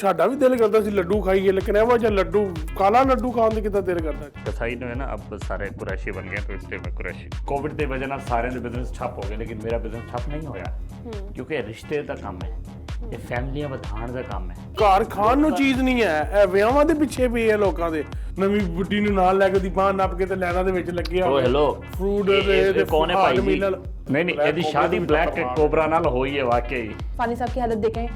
ਸਾਡਾ ਵੀ ਦਿਲ ਕਰਦਾ ਸੀ ਲੱਡੂ ਖਾਈਏ, लेकिन ਇਹੋ ਜਿਹਾ ਲੱਡੂ ਕਾਲਾ ਲੱਡੂ ਖਾਣ ਦੇ ਕਿੱਦਾਂ ਦਿਲ ਕਰਦਾ। कसाई जो है ना अब सारे कुरैशी बन गए तो इसलिए मैं कुरैशी कोविड की वजह सारे बिजनेस ठप हो गए लेकिन मेरा बिजनेस ठप नहीं होया क्योंकि रिश्ते का काम है ये फैमिलियां ਵਧਾਉਣ ਦਾ ਕੰਮ ਹੈ। ਘਰ ਖਾਣ ਨੂੰ ਚੀਜ਼ ਨਹੀਂ ਹੈ, ਇਹ ਵਿਆਹਾਂ ਦੇ ਪਿੱਛੇ ਪਈ ਹੈ ਲੋਕਾਂ ਦੇ। ਨਵੀਂ ਬੁੱਢੀ ਨੂੰ ਨਾਲ ਲੈ ਕੇ ਦੀ ਬਾਹ ਨੱਪ ਕੇ ਤੇ ਲੈਣਾ ਦੇ ਵਿੱਚ ਲੱਗੇ ਆ। ਓ ਹੈਲੋ ਫੂਡ ਦੇ ਕੌਣ ਹੈ ਭਾਈ ਜੀ? नहीं नहीं ਇਹਦੀ ਸ਼ਾਦੀ ਬਲੈਕ ਕੋਬਰਾ ਨਾਲ ਹੋਈ ਹੈ ਵਾਕਈ। फानी साहब की हालत देखें,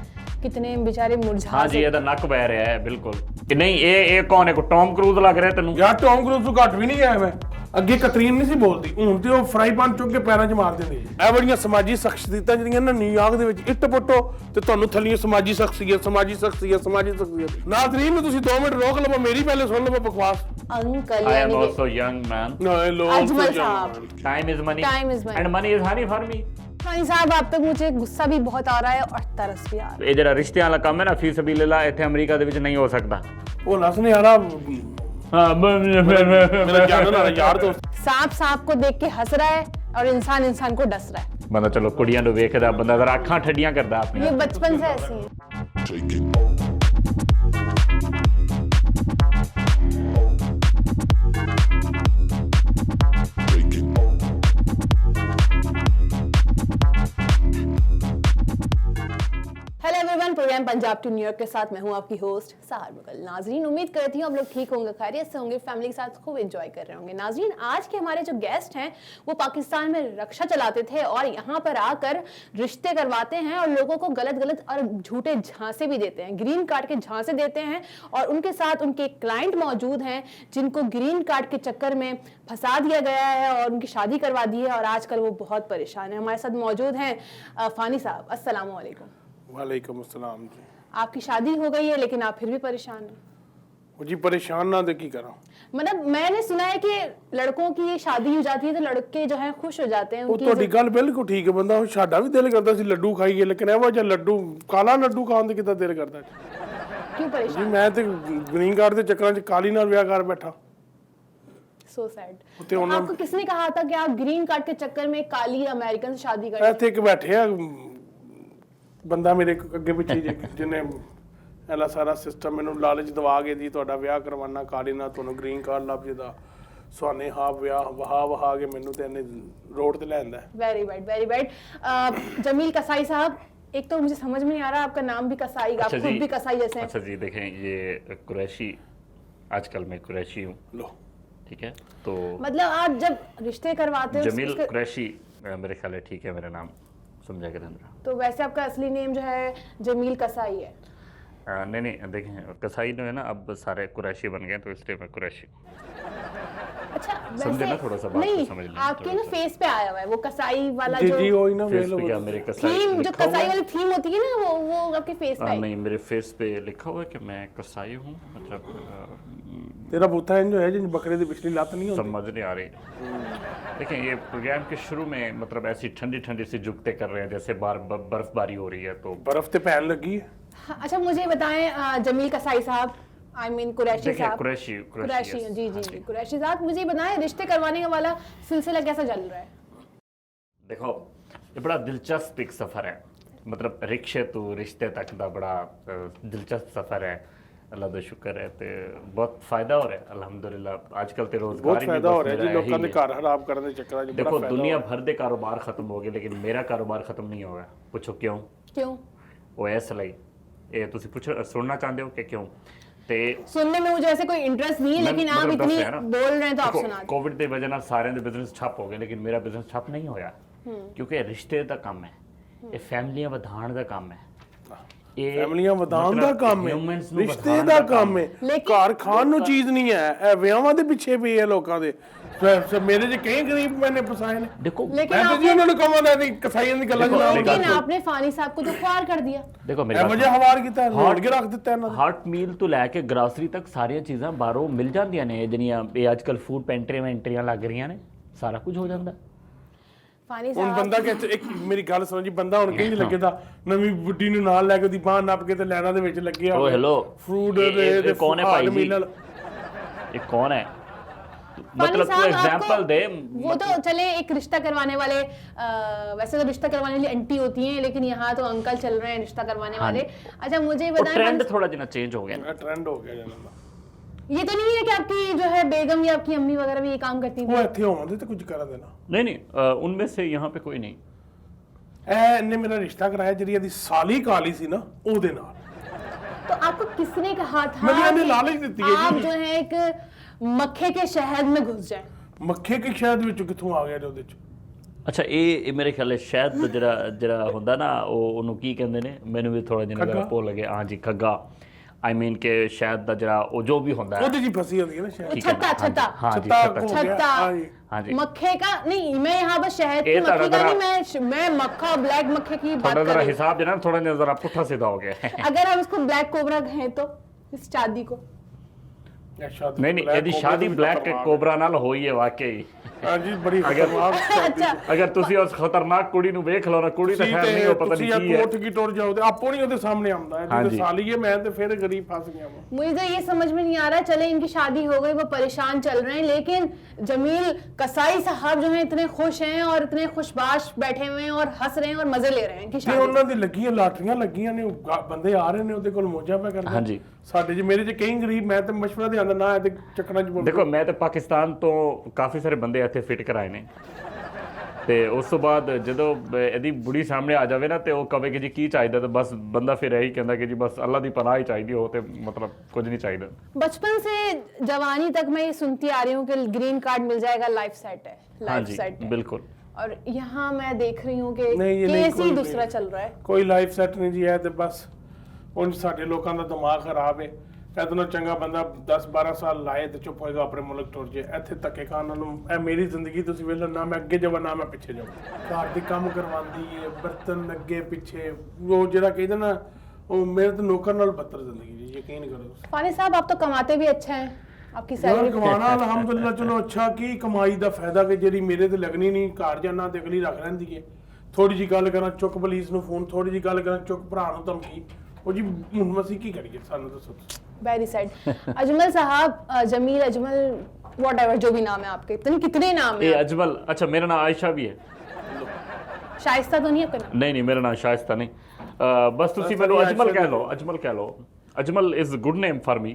कितने बेचारे मुरझा हाँ जी ਇਹਦਾ ਨੱਕ ਬਹਿ ਰਿਹਾ ਹੈ ਬਿਲकुल ਕਿ ਨਹੀਂ ਇਹ ਕੌਣ ਹੈ? ਕੋ ਟੌਮ ਕਰੂਜ਼ ਲੱਗ ਰਿਹਾ ਤੈਨੂੰ ਯਾਰ ਟੌਮ ਕਰੂਜ਼ ਤੋਂ ਘੱਟ ਵੀ ਨਹੀਂ ਗਿਆ ਮੈਂ। ਅੱਗੇ ਕਤਰੀਨ ਨਹੀਂ ਸੀ ਬੋਲਦੀ, ਹੁਣ ਤੇ ਉਹ ਫਰਾਈ ਪੈਨ ਚੁੱਕ ਕੇ ਪੈਰਾਂ 'ਚ ਮਾਰ ਦਿੰਦੇ। ਇਹ ਬੜੀਆਂ ਸਮਾਜੀ ਸ਼ਖਸੀਅਤਾਂ ਜਿਹੜੀਆਂ ਨਾ ਨਿਊਯਾਰਕ ਦੇ ਵਿੱਚ ਇੱਟ ਪੁੱਟੋ ਤੇ ਤੁਹਾਨੂੰ ਥੱਲੀਆਂ ਸਮਾਜੀ ਸ਼ਖਸੀਅਤ। ਨਾਜ਼ਰੀਨ ਨੂੰ ਤੁਸੀਂ 2 ਮਿੰਟ ਰੋਕ ਲਵੋ, ਮੇਰੀ ਪਹਿਲੇ ਸੁਣ ਲਵੋ ਬਕਵਾਸ। अंकल I am यानी कि also young man अजमल साहब, time is money Time is money. and money is honey for me। Fani साहब आप पे मुझे गुस्सा भी बहुत आ रहा है और तरस भी आ रहा ਇਹ ਜਿਹੜਾ ਰਿਸ਼ਤਿਆਂ ਵਾਲਾ ਕੰਮ ਹੈ ਨਾ ਫੀ ਸਬੀਲਿल्लाह ਇੱਥੇ ਅਮਰੀਕਾ ਦੇ ਵਿੱਚ ਨਹੀਂ ਹੋ ਸਕਦਾ। ਉਹ ਨਸ ਨੇ ਯਾਰਾ ਹਾਂ ਮੇਰਾ ਜਾਨਣ ਵਾਲਾ ਯਾਰ ਦੋਸਤ। है। सांप सांप को देख के हंस रहा है और इंसान इंसान को डस रहा है। ਬੰਦਾ ਚਲੋ ਕੁੜੀਆਂ ਨੂੰ ਵੇਖਦਾ ਬੰਦਾ ਜ਼ਰਾ ਅੱਖਾਂ ਠੱਡੀਆਂ ਕਰਦਾ ਆਪਣੀ। ये बचपन से ऐसी है। Hello everyone, program Punjab to New York के साथ मैं हूं आपकी होस्ट सहर मुगल। नाजरीन, उम्मीद करती हूं आप लोग ठीक होंगे, खैरियत से होंगे, फैमिली के साथ खूब एंजॉय कर रहे होंगे। नाजरीन, आज के हमारे जो गेस्ट हैं वो पाकिस्तान में रक्षा चलाते थे और यहाँ पर आकर रिश्ते करवाते हैं और लोगों को गलत और झूठे झांसे भी देते हैं, ग्रीन कार्ड के झांसे देते हैं। और उनके साथ उनके क्लाइंट मौजूद हैं जिनको ग्रीन कार्ड के चक्कर में फंसा दिया गया है और उनकी शादी करवा दी है और आजकल वो बहुत परेशान है। हमारे साथ मौजूद हैं फानी साहब। अस्सलाम वालेकुम। वालेकुम अस्सलाम जी। आपकी शादी हो गई है लेकिन आप फिर भी परेशान हैं। जी परेशान ना दे की करा। मतलब मैंने सुना है कि लड़कों की शादी हो जाती है तो लड़के जो हैं खुश हो जाते हैं। ਉਹ ਤੁਹਾਡੀ ਗੱਲ ਬਿਲਕੁਲ ਠੀਕ ਹੈ। ਬੰਦਾ ਸਾਡਾ ਵੀ ਦਿਲ ਕਰਦਾ ਸੀ ਲੱਡੂ ਖਾਈਏ, लेकिन ਇਹੋ ਜਿਹਾ ਲੱਡੂ ਕਾਲਾ ਲੱਡੂ ਖਾਣ ਦੇ ਕਿੱਦਾਂ ਦਿਲ ਕਰਦਾ। क्यों ਜੀ परेशान? ਮੈਂ ਤੇ ਗ੍ਰੀਨ ਕਾਰਡ ਦੇ ਚੱਕਰਾਂ 'ਚ ਕਾਲੀ ਨਾਲ ਵਿਆਹ ਕਰ ਬੈਠਾ। So sad. ਤੇ ਉਹਨਾਂ आपको किसने कहा था कि आप ग्रीन कार्ड के चक्कर में काली अमेरिकन से शादी करें? ਇੱਥੇ ਇੱਕ ਬੈਠੇ ਆ ਬੰਦਾ ਮੇਰੇ ਅੱਗੇ ਪਿੱਛੇ ਜਿਹਨੇ ਇਹਦਾ ਸਾਰਾ ਸਿਸਟਮ ਮੈਨੂੰ ਲਾਲਚ ਦਵਾ ਕੇ ਜੀ ਤੁਹਾਡਾ ਵਿਆਹ ਕਰਵਾਉਣਾ ਕਾਲੀ ਨਾਲ, ਤੁਹਾਨੂੰ ਗ੍ਰੀਨ ਕਾਰਡ ਲੱਭ ਜੇਦਾ ਸੁਹਾਨੇ ਹਾਂ ਵਿਆਹ ਵਹਾ ਕੇ ਮੈਨੂੰ ਤੇ ਇਹਨੇ ਰੋਡ ਤੇ ਲੈ ਆਂਦਾ। Very bad. जमील कसाई साहब, एक तो मुझे समझ में नहीं आ रहा, आपका नाम भी कसाई, आप खुद भी कसाई जैसे हैं। अच्छा जी देखें ये कुरैशी, आजकल मैं कुरैशी हूँ, ਲੋ ठीक है? तो मतलब आप जब रिश्ते करवाते हो जमील उसके- कुरैशी मेरे ख्याल है ठीक है मेरा नाम समझा के अंदर। तो वैसे आपका असली नेम जो है जमील कसाई है। नहीं नहीं देखें कसाई जो है ना अब सारे कुरैशी बन गए तो इसलिए मैं कुरैशी। अच्छा समझे ना थोड़ा सा बात को नहीं, समझ लें आपके थोड़ा ना फेस पे आया हुआ है वो कसाई वाला जी जो जी वही ना फेस पे क्या मेरे कसाई थीम, जो लिखा हुआ कसाई है? वाली थीम होती है ना वो आपके फेस पे आई। नहीं मेरे फेस पे लिखा हुआ है कि मैं कसाई हूँ, मतलब ਤੇਰਾ ਬੂਥਾ ਇੰਜ ਹੋਇਆ ਜਿਵੇਂ ਬੱਕਰੇ ਦੀ ਪਿਛਲੀ ਲੱਤ ਨਹੀਂ ਹੁੰਦੀ। समझ नहीं आ रही। देखें ये प्रोग्राम के शुरू में मतलब ऐसी ठंडी ठंडी सी जुगते कर रहे हैं जैसे बर्फबारी हो रही है तो ਬਰਫ਼ ਤੇ ਪੈਣ ਲੱਗੀ ਹੈ। हाँ, अच्छा मुझे बताएं जमील कसाई साहब, आई मीन कुरैशी देखिए साहब। कुरैशी कुरैशी yes, जी हाँ जी कुरैशी साहब, मुझे बताएं रिश्ते करवाने का वाला सिलसिला कैसा चल रहा है? देखो ये बड़ा दिलचस्प एक सफ़र है, मतलब रिक्शे तो रिश्ते तक का बड़ा दिलचस्प सफ़र है। अल्लाह का शुक्र है तो बहुत फायदा हो रहा है अल्हम्दुलिल्लाह। आजकल तो ਬਹੁਤ रोजगार ਫਾਇਦਾ ਹੋ ਰਿਹਾ ਜੀ ਲੋਕਾਂ ਦੇ ਘਰ ਖਰਾਬ ਕਰਨ ਦੇ ਚੱਕਰਾਂ 'ਚ ਬੜਾ देखो ਫਾਇਦਾ ਹੋ दुनिया ਰਿਹਾ। भर के कारोबार खत्म हो गए लेकिन मेरा कारोबार खत्म नहीं होगा। पूछो क्यों? क्यों? वो इसलिए ये तुसी पूछ सुनना चाहते हो कि क्यों? ते सुनने में मुझे ऐसे कोई इंटरेस्ट नहीं है, मैं- लेकिन आप मतलब इतनी दस है ना। बोल रहे हैं तो आप देखो, सुना दें। कोविड की वजह से सारे दे बिजनेस ठप हो गए लेकिन मेरा बिजनेस ठप नहीं होया क्योंकि रिश्ते का काम है, ये फैमिलियां ਵਧਾਉਣ ਦਾ ਕੰਮ ਹੈ। ਇਹ ਫੈਮਲੀਆਂ ਵਧਾਉਣ ਦਾ ਕੰਮ ਹੈ, humans ਨੂੰ ਰਿਸ਼ਤੇ ਵਧਾਉਣ ਦਾ ਦਾ ਕੰਮ ਹੈ। ਲੇਕਿਨ- ਘਰ ਖਾਣ ਨੂੰ ਚੀਜ਼ ਨਹੀਂ ਹੈ, ਇਹ ਵਿਆਹਾਂ ਦੇ ਪਿੱਛੇ ਪਈ ਹੈ ਲੋਕਾਂ ਦੇ। ਮੇਰੇ ਜੇ ਕਈ ਗਰੀਬ ਮੈਨੇ ਫਸਾਏ ਨੇ। देखो लेकिन ਮੈਂ ਤਾਂ ਜੀ ਉਹਨਾਂ ਨੂੰ ਕਹਾਂਗਾ ਨਹੀਂ ਕਸਾਈਆਂ ਦੀ ਗੱਲਾਂ ਦੇਖੋ, ਜਨਾਬ। ਮੇਰੀ ਗੱਲ लेकिन सुन। आपने फानी साहब को तो ख्वार कर दिया। देखो मेरी ਇਹ बात ਵਜ੍ਹਾ ਹਵਾਰ ਕੀਤਾ ਰੋੜ ਕੇ ਰੱਖ ਦਿੱਤਾ ਇਹਨਾਂ ਨੇ। ਹਾਰਟ ਮੀਲ ਤੋਂ ਲੈ ਕੇ ਗਰਾਸਰੀ ਤੱਕ ਸਾਰੀਆਂ ਚੀਜ਼ਾਂ ਬਾਹਰੋਂ ਮਿਲ ਜਾਂਦੀਆਂ ਨੇ ਜਿਹੜੀਆਂ ਇਹ ਅੱਜਕੱਲ ਫੂਡ ਪੈਂਟਰੀ ਐਂਟਰੀਆਂ ਲੱਗ ਰਹੀਆਂ ਨੇ, ਸਾਰਾ ਕੁਝ ਹੋ ਜਾਂਦਾ। फानी ਹੁਣ साहब ਬੰਦਾ ਕਿ ਇੱਕ ਮੇਰੀ ਗੱਲ ਸੁਣੋ ਜੀ, ਬੰਦਾ ਹੁਣ ਕਿੰਜ ਲੱਗੇਦਾ ਨਵੀਂ ਬੁੱਢੀ ਨੂੰ ਨਾਲ ਲੈ ਕੇ ਦੀ ਬਾਹ ਨੱਪ ਕੇ ਤੇ ਲੈਣਾ ਦੇ ਵਿੱਚ ਲੱਗੇ ਆ। ਓ ਹੈਲੋ ਫੂਡ ਇਹ ਦੇ ਕੌਣ ਹੈ ਭਾਈ ਜੀ? ਨਾਲ ਇਹ ਕੌਣ ਹੈ? मतलब साहब, तू एग्जांपल आपको- दे। वो तो चले एक रिश्ता करवाने वाले, वैसे तो रिश्ता करवाने वाली आंटी होती हैं, लेकिन यहाँ तो अंकल चल रहे हैं रिश्ता करवाने हाँ वाले। अच्छा मुझे वो बताएं ट्रेंड फानी- थोड़ा जिना चेंज हो गया ना। ट्रेंड हो ਗਿਆ ਜਾਂਦਾ ये तो नहीं है कि आपकी जो है बेगम या आपकी अम्मी वगैरह भी ये काम करती ਉਹ थी? ਇੱਥੇ ਆਉਂਦੇ ਤੇ ਕੁਝ ਕਰਾ ਦੇਣਾ नहीं नहीं उनमें से यहाँ पे कोई नहीं। ਇਹਨੇ ਮੇਰਾ ਰਿਸ਼ਤਾ ਕਰਾਇਆ ਜਿਹੜੀ ਇਹਦੀ ਸਾਲੀ ਕਾਲੀ ਸੀ ਨਾ ਉਹਦੇ ਨਾਲ तो आपको किसने कहा था मैंने कि लालच देती है जी। आप जो है एक मक्खे के शहद में घुस जाएं? ਮੱਖੇ ਕੇ ਸ਼ਹਿਦ ਵਿੱਚ ਕਿੱਥੋਂ ਆ ਗਿਆ ਜੀ ਉਹਦੇ ਚ ਅੱਛਾ ਇਹ ਮੇਰੇ ਖਿਆਲ ਹੈ ਸ਼ਾਇਦ ਜਿਹੜਾ ਹੁੰਦਾ ਨਾ ਉਹ ਉਹਨੂੰ ਕੀ ਕਹਿੰਦੇ ਨੇ, ਮੈਨੂੰ ਵੀ ਥੋੜਾ ਜਿਹਾ ਖੱਗਾ? ਭੁੱਲ ਗਿਆ। ਹਾਂ ਜੀ ਖੱਗਾ, ਆਈ ਮੀਨ ਕਿ ਸ਼ਾਇਦ ਦਾ ਜਿਹੜਾ ਉਹ ਜੋ ਵੀ ਹੁੰਦਾ ਹੈ। ਉਹਦੇ ਜੀ ਫਸੀ ਹੁੰਦੀ ਹੈ ਨਾ ਸ਼ਹਿਦ ਠੀਕ ਹੈ ਨਾ? छत्ता छत्ता ਹਾਂ ਜੀ छत्ता ਛੱਤਾ। हो गया, छत्ता हाँ जी। हाँ जी। मक्खे का नहीं, मैं यहाँ पर शहद की ये मक्खी का जरा- नहीं, मैं मक्खा ब्लैक मक्खे की बात ਤੁਹਾਡਾ कर ਜਰਾ रही हूँ। ਹਿਸਾਬ ਜਿਹੜਾ ਨਾ ਥੋੜਾ ਜਿਹਾ ਜ਼ਰਾ ਪੁੱਠਾ ਸਿੱਧਾ ਹੋ ਗਿਆ ਹੈ। अगर हम इसको ब्लैक कोबरा कहें तो इस चांदी को ਨਹੀਂ ਨਹੀਂ ਇਹਦੀ ਸ਼ਾਦੀ ਬਲੈਕ ਕੋਬਰਾ ਨਾਲ ਹੋਈ ਹੈ ਵਾਕਈ। ਹਾਂ ਜੀ ਬੜੀ ਖਤਰਨਾਕ ਸ਼ਾਦੀ अच्छा ਅਗਰ ਤੁਸੀਂ ਉਸ ਖਤਰਨਾਕ ਕੁੜੀ ਨੂੰ ਵੇਖ ਲਓ ਨਾ, ਕੁੜੀ ਤਾਂ ਖੈਰ ਨਹੀਂ ਉਹ ਪਤਾ ਨਹੀਂ ਕੀ ਹੈ। ਕੋਠ ਕੀ ਟੁਰ ਜਾਓ ਤੇ ਆਪੋ ਨਹੀਂ ਉਹਦੇ ਸਾਹਮਣੇ ਆਉਂਦਾ ਹੈ हाँ ਜਿਹਦੇ जी। ਸਾਲੀ ਹੈ ਮੈਂ ਤੇ ਫਿਰ ਗਰੀਬ ਫਸ ਗਿਆ ਵਾਂ मुझे तो ये समझ में नहीं आ रहा, चले इनकी शादी हो गई, वो परेशान चल रहे हैं, लेकिन जमील कसाई साहब जो हैं इतने खुश हैं और इतने खुशबाश बैठे हुए हैं और हंस रहे हैं और मजे ले रहे हैं इनकी ਤੇ शादी ਉਹਨਾਂ ਦੀ ਲੱਗੀਆਂ ਲਾਟਰੀਆਂ ਲੱਗੀਆਂ ਨੇ ਬੰਦੇ ਆ ਰਹੇ ਨੇ ਉਹਦੇ ਕੋਲ ਮੋਜਾ ਪੈ ਕਰਦੇ हाँ जी। ਸਾਡੇ ਜੀ ਮੇਰੇ ਚ ਕਈ ਗਰੀਬ ਮੈਂ ਤੇ ਮਸ਼ਵਰਾ ਦੇ ਆਂਦਾ ਨਾ ਤੇ ਚੱਕਰਾਂ ਚ ਬੋਲ ਦੇਖੋ ਮੈਂ ਤੇ ਪਾਕਿਸਤਾਨ ਤੋਂ ਕਾਫੀ ਸਾਰੇ ਬੰਦੇ ਇੱਥੇ ਫਿੱਟ ਕਰਾਏ ਨੇ, ਤੇ ਉਸ ਤੋਂ ਬਾਅਦ ਜਦੋਂ ਇਹਦੀ ਬੁੜੀ ਸਾਹਮਣੇ ਆ ਜਾਵੇ ਨਾ ਤੇ ਉਹ ਕਹੇ ਕਿ ਜੀ ਕੀ ਚਾਹੀਦਾ, ਤਾਂ ਬਸ ਬੰਦਾ ਫਿਰ ਇਹੀ ਕਹਿੰਦਾ ਕਿ ਜੀ ਬਸ ਅੱਲਾ ਦੀ ਪਨਾਹ ਹੀ ਚਾਹੀਦੀ ਹੋ, ਤੇ ਮਤਲਬ ਕੁਝ ਨਹੀਂ ਚਾਹੀਦਾ। बचपन से जवानी तक मैं ये सुनती आ रही हूँ कि ग्रीन कार्ड मिल जाएगा, लाइफ सेट है, हाँ लाइफ जी सेट है। बिल्कुल। और यहाँ मैं देख रही हूँ कि नहीं, ये नहीं, केस ही कोई दूसरा नहीं। चल रहा है। ਕੋਈ ਲਾਈਫ ਸੈੱਟ ਨਹੀਂ ਜੀ ਹੈ ਤੇ ਬਸ ਉਂਝ ਸਾਡੇ ਲੋਕਾਂ ਦਾ ਦਿਮਾਗ ਖਰਾਬ ਹੈ। ਇਹਦੋਂ ਚੰਗਾ ਬੰਦਾ 10-12 ਸਾਲ ਲਾਏ ਤੇ ਚੁੱਪ ਹੋਏਗਾ ਆਪਣੇ ਮੁਲਕ ਟੁਰ ਜੇ। ਇੱਥੇ ਧੱਕੇ ਖਾਣ ਨਾਲੋਂ ਇਹ ਮੇਰੀ ਜ਼ਿੰਦਗੀ ਤੁਸੀਂ ਵੇਖ ਲਓ, ਨਾ ਮੈਂ ਅੱਗੇ ਜਾਵਾਂ ਨਾ ਮੈਂ ਪਿੱਛੇ ਜਾਵਾਂ। ਘਰ ਦੇ ਕੰਮ ਕਰਵਾਉਂਦੀ ਹੈ, ਬਰਤਨ ਅੱਗੇ ਪਿੱਛੇ, ਉਹ ਜਿਹੜਾ ਕਹਿੰਦੇ ਨਾ ਉਹ ਮੇਰੇ ਤੇ ਨੌਕਰ ਨਾਲ ਬੱਤਰ ਜ਼ਿੰਦਗੀ ਜੀ, ਯਕੀਨ ਕਰੋ। फानी साहब आप तो कमाते भी अच्छा हैं, आपकी ਯਾਰ सैलरी ਕਮਾਣਾ ਅਲਹਮਦੁਲਿਲਾ ਚਲੋ ਅੱਛਾ, ਕੀ ਕਮਾਈ ਦਾ ਫਾਇਦਾ ਕਿ ਜਿਹੜੀ ਮੇਰੇ ਤੇ ਲੱਗਣੀ ਨਹੀਂ, ਘਰ ਜਾਣਾ ਤੇ ਅਗਲੀ ਰੱਖ ਲੈਂਦੀ ਹੈ। ਥੋੜੀ ਜੀ ਗੱਲ ਕਰਾਂ ਚੁੱਕ ਪੁਲਿਸ ਨੂੰ ਫੋਨ, ਥੋੜੀ ਜੀ ਗੱਲ ਕਰਾਂ ਚੁੱਕ ਭਰਾ ਨੂੰ ਧਮਕੀ। ਉਹ ਜੀ ਹੁਣ ਅਸੀਂ ਕੀ ਕਰੀਏ, ਸਾਨੂੰ ਦੱਸੋ। Very sad. अजमल साहब, जमील अजमल व्हाटएवर जो भी नाम है आपके, इतने कितने नाम ਇਹ हैं? ਅਜਮਲ, ਅੱਛਾ ਮੇਰਾ ਨਾਮ ਆਇਸ਼ਾ ਵੀ ਹੈ। शाइस्ता तो नहीं है आपका नाम? ਨਹੀਂ ਨਹੀਂ ਮੇਰਾ ਨਾਮ ਸ਼ਾਇਸਤਾ ਨਹੀਂ, ਬਸ ਤੁਸੀਂ ਮੈਨੂੰ ਆਇਸ਼ਾ ਅਜਮਲ ਵੀ ਕਹਿ ਲਓ, ਅਜਮਲ ਕਹਿ ਲਓ। Ajmal is good name for me.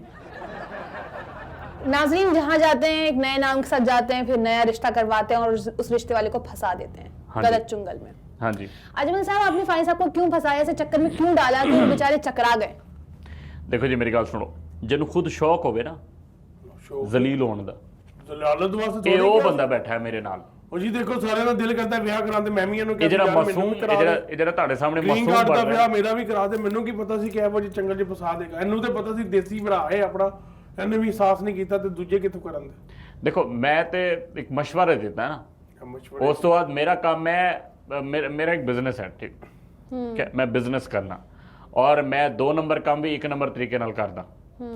नाजरीन जहाँ जाते हैं एक नए नाम के साथ जाते हैं, फिर नया रिश्ता करवाते हैं और उस रिश्ते वाले को फंसा देते हैं हाँ जी। गलत चुंगल में। हाँ जी। अजमल साहब, आपने फानी साहब को क्यों फंसाया, ऐसे चक्कर में क्यों डाला कि वो बेचारे चकरा गए? ਦੇਖੋ ਜੀ ਮੇਰੀ ਗੱਲ ਸੁਣੋ, ਜਿਹਨੂੰ ਖੁਦ ਸ਼ੌਕ ਹੋਵੇ ਨਾ ਜ਼ਲੀਲ ਹੋਣ ਦਾ, ਜ਼ਲਾਲਤ ਵਾਸਤੇ ਇਹ ਥੋੜ੍ਹੀ ਉਹ ਕਿਹਾ। ਬੰਦਾ ਬੈਠਾ ਹੈ ਮੇਰੇ ਨਾਲ। ਉਹ ਜੀ ਦੇਖੋ ਸਾਰਿਆਂ ਦਾ ਦਿਲ ਕਰਦਾ ਵਿਆਹ ਕਰਾਉਂਦੇ, ਮੈਂ ਵੀ ਇਹਨੂੰ ਇਹ ਜਿਹੜਾ ਯਾਰ ਮੈਨੂੰ ਮਾਸੂਮ, ਵੀ ਕਰਾ ਦੇ। ਇਹ ਜਿਹੜਾ ਤੁਹਾਡੇ ਸਾਹਮਣੇ ਗ੍ਰੀਨ ਮਾਸੂਮ ਕਾਰਡ ਦਾ ਬਣ ਵਿਆਹ ਰਿਹਾ, ਮੇਰਾ ਵੀ ਕਰਾ ਦੇ। ਮੈਨੂੰ ਕੀ ਪਤਾ ਸੀ ਕਿ ਇਹੋ ਜਿਹੇ ਚੰਗਲ 'ਚ ਫਸਾ ਦੇਗਾ। ਇਹਨੂੰ ਤੇ ਪਤਾ ਸੀ ਦੇਸੀ ਭਰਾ ਹੈ ਆਪਣਾ, ਇਹਨੇ ਵੀ ਸਾਥ ਨਹੀਂ ਕੀਤਾ ਤੇ ਦੂਜੇ ਕਿੱਥੋਂ ਕਰਨ ਦੇ। ਦੇਖੋ ਮੈਂ ਤੇ ਇੱਕ ਮਸ਼ਵਰਾ ਦਿੱਤਾ ਨਾ, ਮਸ਼ਵਰੇ ਉਸ ਤੋਂ ਬਾਅਦ ਮੇਰਾ ਕੰਮ ਹੈ, ਮੇਰਾ ਇੱਕ ਬਿਜ਼ਨਸ ਹੈ, ਠੀਕ ਹੈ, ਮੈਂ ਬਿਜ਼ਨਸ ਕਰਨਾ, ਔਰ ਮੈਂ 2 ਨੰਬਰ ਕੰਮ ਵੀ 1 ਨੰਬਰ ਤਰੀਕੇ ਨਾਲ ਕਰਦਾ,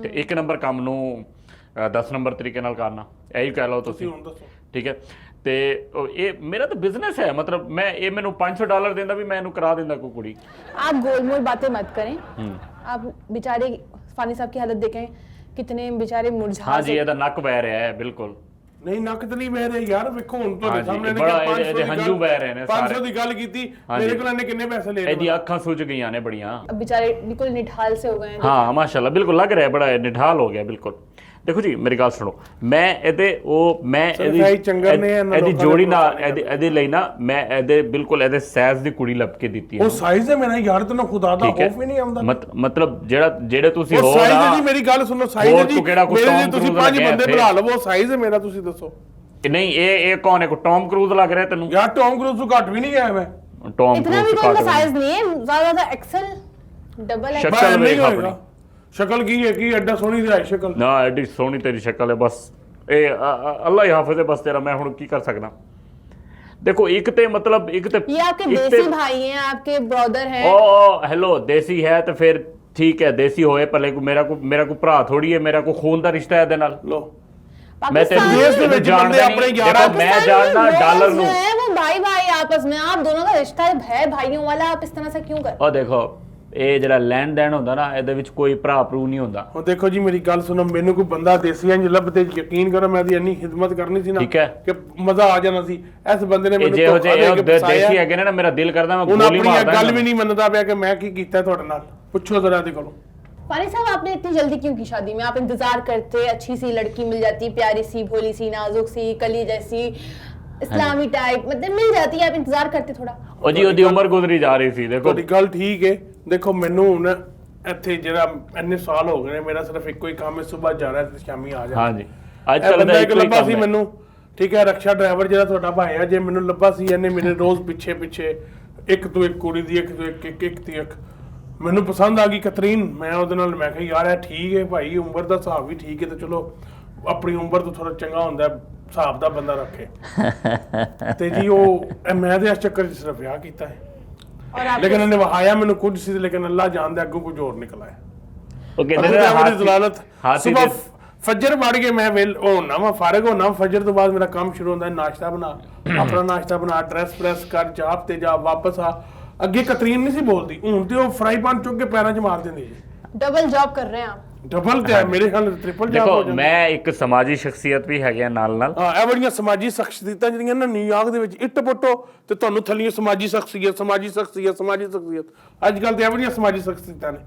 ਤੇ 1 ਨੰਬਰ ਕੰਮ ਨੂੰ 10 ਨੰਬਰ ਤਰੀਕੇ ਨਾਲ ਕਰਨਾ, ਇਹੀ ਕਹਿ ਲਓ ਤੁਸੀਂ, ਹੁਣ ਦੱਸੋ। ਠੀਕ ਹੈ। ਤੇ ਇਹ ਮੇਰਾ ਤਾਂ ਬਿਜ਼ਨਸ ਹੈ, ਮਤਲਬ ਮੈਂ ਇਹ ਮੈਨੂੰ $500 ਦਿੰਦਾ ਵੀ ਮੈਂ ਇਹਨੂੰ ਕਰਾ ਦਿੰਦਾ ਕੋਈ ਕੁੜੀ। आप गोलमोल बातें मत करें। आप बेचारे फानी साहब की हालत देखें, कितने बेचारे मुरझा ਹਾਂ ਜੀ से। ਇਹਦਾ ਨੱਕ ਵਹਿ ਰਿਹਾ ਹੈ ਬਿਲਕੁਲ। ਨਹੀਂ ਨੱਕ ਤੇ ਨਹੀਂ ਬਹਿ ਰਹੇ ਯਾਰ, ਵੇਖੋ ਹੁਣ ਹਾਂ ਤੁਹਾਡੇ ਜੀ, ਸਾਹਮਣੇ ਨੇ ਬੜਾ ਕਿਹਾ 500 ਇਹਦੇ ਦੀ ਹੰਝੂ ਬਹਿ ਰਹੇ ਨੇ 500 ਸਾਰੇ। ਦੀ ਗੱਲ ਕੀਤੀ, ਹਾਂ ਮੇਰੇ ਜੀ। ਕੋਲ ਇਹਨੇ ਕਿੰਨੇ ਪੈਸੇ ਲਏ ਨੇ? ਇਹਦੀਆਂ ਅੱਖਾਂ ਸੁੱਜ ਗਈਆਂ ਨੇ ਬੜੀਆਂ। अब बेचारे बिल्कुल निढाल से हो गए हैं। ਹਾਂ ਮਾਸ਼ਾਅੱਲਾ ਬਿਲਕੁਲ ਲੱਗ ਰਿਹਾ ਬੜਾ ਨਿਠਾਲ ਹੋ ਗਿਆ ਬਿਲकुल। ਦੇਖੋ ਜੀ ਮੇਰੀ ਗੱਲ ਸੁਣੋ, ਮੈਂ ਸਰਫਰਾਈ ਚੰਗਰ ਨੇ ਇਹਨਾਂ ਇਹਦੀ ਲੋਕਾਂ ਜੋੜੀ ਦੇ ਨਾਲ ਭਰੋਸਾ ਨਹੀਂ ਇਹਦੇ ਲਈ ਨਾ ਮੈਂ ਇਹਦੇ ਬਿਲਕੁਲ ਇਹਦੇ ਸਾਈਜ਼ ਦੀ ਕੁੜੀ ਲੱਭ ਕੇ ਦਿੱਤੀ ਹੈ। ਉਹ ਸਾਈਜ਼ ਹੈ ਮੇਰਾ ਯਾਰ, ਤੈਨੂੰ ਖੁਦਾ ਦਾ ਠੀਕ ਹੈ, ਖੌਫ ਵੀ ਨਹੀਂ ਆਉਂਦਾ। ਮਤਲਬ ਜਿਹੜੇ ਤੁਸੀਂ ਉਹ ਹੋ ਸਾਈਜ਼ ਹੈ ਨਾ, ਜੀ, ਮੇਰੀ ਗੱਲ ਸੁਣੋ, ਸਾਈਜ਼ ਹੋਰ ਹੈ ਜੀ ਤੂੰ ਕਿਹੜਾ ਕੋਈ ਮੇਰੇ ਜੇ ਟੌਮ ਤੁਸੀਂ ਕਰੂਜ਼ 5 ਲੱਗਿਆ ਬੰਦੇ ਇੱਥੇ? ਬੁਲਾ ਲਵੋ, ਸਾਈਜ਼ ਹੈ ਮੇਰਾ, ਤੁਸੀਂ ਦੱਸੋ। ਨਹੀਂ ਇਹ ਕੌਣ ਹੈ, ਕੋਈ ਟੌਮ ਕਰੂਜ਼ ਲੱਗ ਰਿਹਾ ਤੈਨੂੰ? ਯਾਰ ਟੌਮ ਕਰੂਜ਼ ਤੋਂ ਘੱਟ ਵੀ ਨਹੀਂ ਗਿਆ ਮੈਂ। ਟੌਮ इतना भी कोई साइज नहीं है, ज्यादा एक्सेल, डबल शक्ल एक्सेल। ਨਹੀਂ ਵੇਖ ਹੋਏਗਾ। ਸ਼ਕਲ ਕੀ ਹੈ, ਕੀ ਐਡਾ ਸੋਹਣੀ ਦੀ ਸ਼ਕਲ। ਨਾ ਐਡੀ ਸੋਹਣੀ ਤੇਰੀ ਸ਼ਕਲ ਹੈ, ਬਸ ਇਹ ਅੱਲਾ ਹੀ ਹਾਫਿਜ਼ ਹੈ ਬਸ ਤੇਰਾ, ਮੈਂ ਹੁਣ ਕੀ ਕਰ ਸਕਦਾ। ਦੇਖੋ ਇੱਕ ਤੇ ਮਤਲਬ ਇੱਕ ਤੇ ये आपके ਇੱਕ देसी भाई हैं, आपके ब्रदर हैं। ओ हेलो देसी है तो फिर ठीक है, देसी होए भले को मेरा को भरा थोड़ी है, मेरा को खून का रिश्ता है ਇਹਦੇ ਨਾਲ। ਲੋ मैं ते पाकिस्तान देश ਦੇ में- ਵਿੱਚ जानता ਬੰਦੇ नहीं, ਆਪਣੇ देखो यारा- मैं पाकिस्तान जानना में डॉलर लोग नू। जो है वो भाई भाई आपस में, आप दोनों का रिश्ता है भाइयों वाला, आप इस तरह से क्यों कर? और देखो ਇਹ ਜਿਹੜਾ ਲੈਣ ਦੇਣ ਹੁੰਦਾ ਨਾ ਇਹਦੇ ਵਿੱਚ ਕੋਈ ਭਰਾ ਭਰੂ ਨਹੀਂ ਹੁੰਦਾ। ਹੁਣ ਦੇਖੋ ਜੀ ਮੇਰੀ ਗੱਲ ਸੁਣੋ, ਮੈਨੂੰ ਕੋਈ ਬੰਦਾ ਦੇਸੀ ਇੰਜ ਲੱਭਦੇ, ਯਕੀਨ ਕਰੋ ਮੈਂ ਦੀ ਇੰਨੀ ਖਿਦਮਤ ਕਰਨੀ ਸੀ ਨਾ ਠੀਕ ਹੈ ਕਿ ਮਜ਼ਾ ਆ ਜਾਣਾ ਸੀ। ਇਸ ਬੰਦੇ ਨੇ ਮੈਨੂੰ ਜਿਹੋ ਧੋਖਾ ਦੇ ਕੇ ਜਿਹੇ ਫਸਾਇਆ। ਦੇਸੀ ਹੈਗੇ ਨੇ ਨਾ, ਮੇਰਾ ਦਿਲ ਕਰਦਾ ਮੈਂ ਹੁਣ ਗੋਲੀ ਆਪਣੀ ਮਾਰਦਾ ਗੱਲ ਵੀ ਨਹੀਂ ਮੰਨਦਾ ਪਿਆ ਕਿ ਮੈਂ ਕੀ ਕੀਤਾ ਤੁਹਾਡੇ ਨਾਲ। ਪੁੱਛੋ ਜ਼ਰਾ ਦੇ ਕੋਲੋਂ। फानी साहब, आपने इतनी जल्दी क्यों की शादी में? आप इंतजार करते, अच्छी सी लड़की मिल जाती, प्यारी सी, भोली सी, नाजुक सी, कली जैसी, इस्लामी टाइप, मतलब मिल जाती है, आप इंतजार करते थोड़ा। ਉਹ ਜੀ ਉਹਦੀ ਉਮਰ ਗੁਜ਼ਰੀ ਜਾ ਰਹੀ ਸੀ। ਦੇਖੋ ਤੁਹਾਡੀ ਗੱਲ ਠੀਕ ਹੈ। ਦੇਖੋ ਮੈਨੂੰ ਹੁਣ ਇੱਥੇ ਜਿਹੜਾ ਇੰਨੇ ਸਾਲ ਹੋ ਗਏ ਨੇ, ਮੇਰਾ ਸਿਰਫ ਇੱਕੋ ਹੀ ਕੰਮ ਹੈ, ਸਵੇਰ ਜਾਣਾ ਤੇ ਸ਼ਾਮੀ ਆ ਜਾਣਾ। ਹਾਂਜੀ ਅੱਜ ਇਹ ਕੱਲ ਬੰਦਾ ਦਾ ਇੱਕ ਇੱਕ ਹੀ ਲੱਭਾ ਸੀ ਕੰਮ ਹੈ। ਮੈਨੂੰ, ਠੀਕ ਹੈ, ਰਕਸ਼ਾ ਡਰਾਈਵਰ ਜਿਹੜਾ ਤੁਹਾਡਾ ਭਾਈ ਆ, ਜੇ ਮੈਨੂੰ ਲੱਭਾ ਸੀ ਇਹਨੇ ਮੇਰੇ ਰੋਜ਼ ਪਿੱਛੇ ਪਿੱਛੇ ਇੱਕ ਤੋਂ ਇੱਕ ਕੁੜੀ ਦੀ, ਇੱਕ ਤੋਂ ਇੱਕ ਦੀ ਇੱਕ ਮੈਨੂੰ ਪਸੰਦ ਆ ਗਈ ਕਤਰੀਨ। ਮੈਂ ਉਹਦੇ ਨਾਲ ਮੈਂ ਕਿਹਾ ਯਾਰ ਇਹ ਠੀਕ ਹੈ ਭਾਈ, ਉਮਰ ਦਾ ਹਿਸਾਬ ਵੀ ਠੀਕ ਹੈ, ਤੇ ਚਲੋ ਆਪਣੀ ਉਮਰ ਤੋਂ ਥੋੜਾ ਚੰਗਾ ਹੁੰਦਾ ਹਿਸਾਬ ਦਾ ਬੰਦਾ ਰੱਖੇ। ਤੇ ਜੀ ਉਹ ਮੈਂ ਦੇ ਇਸ ਚੱਕਰ 'ਚ ਸਿਰਫ ਵਿਆਹ ਕੀਤਾ ਹੈ, और आप ਲੇਕਿਨ ਇਹਨੇ ਵਹਾਇਆ ਮੈਨੂੰ ਕੁਝ ਸੀ, ਲੇਕਿਨ ਅੱਲਾ ਜਾਣਦਾ ਅੱਗੋਂ ਕੁਝ ਹੋਰ ਨਿਕਲ ਆਇਆ। ਉਹ ਕਹਿੰਦੇ ਅੱਗੇ ਨੇ ਤਾਂ ਮੇਰੀ ਹਾਥੀ ਜ਼ਲਾਲਤ ਹਾਥੀ ਸੁਬਹ ਦੇ ਫਜਰ ਵੜ ਕੇ ਮੈਂ ਵੇਲ ਹੋਣਾ ਵਾ, ਫਾਰਗ ਹੋਣਾ ਫਜਰ ਤੋਂ ਬਾਅਦ ਮੇਰਾ ਕੰਮ ਸ਼ੁਰੂ ਹੁੰਦਾ ਹੈ, ਨਾਸ਼ਤਾ ਬਣਾ, ਆਪਣਾ ਨਾਸ਼ਤਾ ਬਣਾ, ਡਰੈਸ ਪ੍ਰੈਸ ਕਰ, ਜਾਪ ਤੇ ਜਾ, ਵਾਪਸ ਆ। ਅੱਗੇ ਕਤਰੀਨ ਨਹੀਂ ਸੀ ਬੋਲਦੀ, ਹੁਣ ਤੇ ਉਹ ਫਰਾਈ ਪਾਨ ਚੁੱਕ ਕੇ ਪੈਰਾਂ 'ਚ ਮਾਰ ਦਿੰਦੀ ਜੀ। डबल जॉब कर रहे हैं आप? ਡਬਲ ਤੇ ਹੈ, ਮੇਰੇ ਖਿਆਲ ਟ੍ਰਿਪਲ ਜਾਪ ਹੋ ਦੇਖੋ ਜਾਂਦੀ। ਮੈਂ ਇੱਕ ਸਮਾਜੀ ਸ਼ਖਸੀਅਤ ਵੀ ਹੈਗਾ ਨਾਲ ਨਾਲ। ਹਾਂ, ਇਹ ਬੜੀਆਂ ਸਮਾਜੀ ਸ਼ਖਸੀਅਤਾਂ ਜਿਹੜੀਆਂ ਨਾ ਨਿਊਯਾਰਕ ਦੇ ਵਿੱਚ ਇੱਟ ਪੁੱਟੋ ਤੇ ਤੁਹਾਨੂੰ ਥੱਲੇ ਸਮਾਜੀ ਸ਼ਖਸੀਅਤ, ਸਮਾਜੀ ਸ਼ਖਸੀਅਤ, ਸਮਾਜੀ ਸ਼ਖਸੀਅਤ। ਅੱਜ ਕੱਲ ਤੇ ਇਹ ਬੜੀਆਂ ਸਮਾਜੀ ਸ਼ਖਸੀਅਤਾਂ ਨੇ।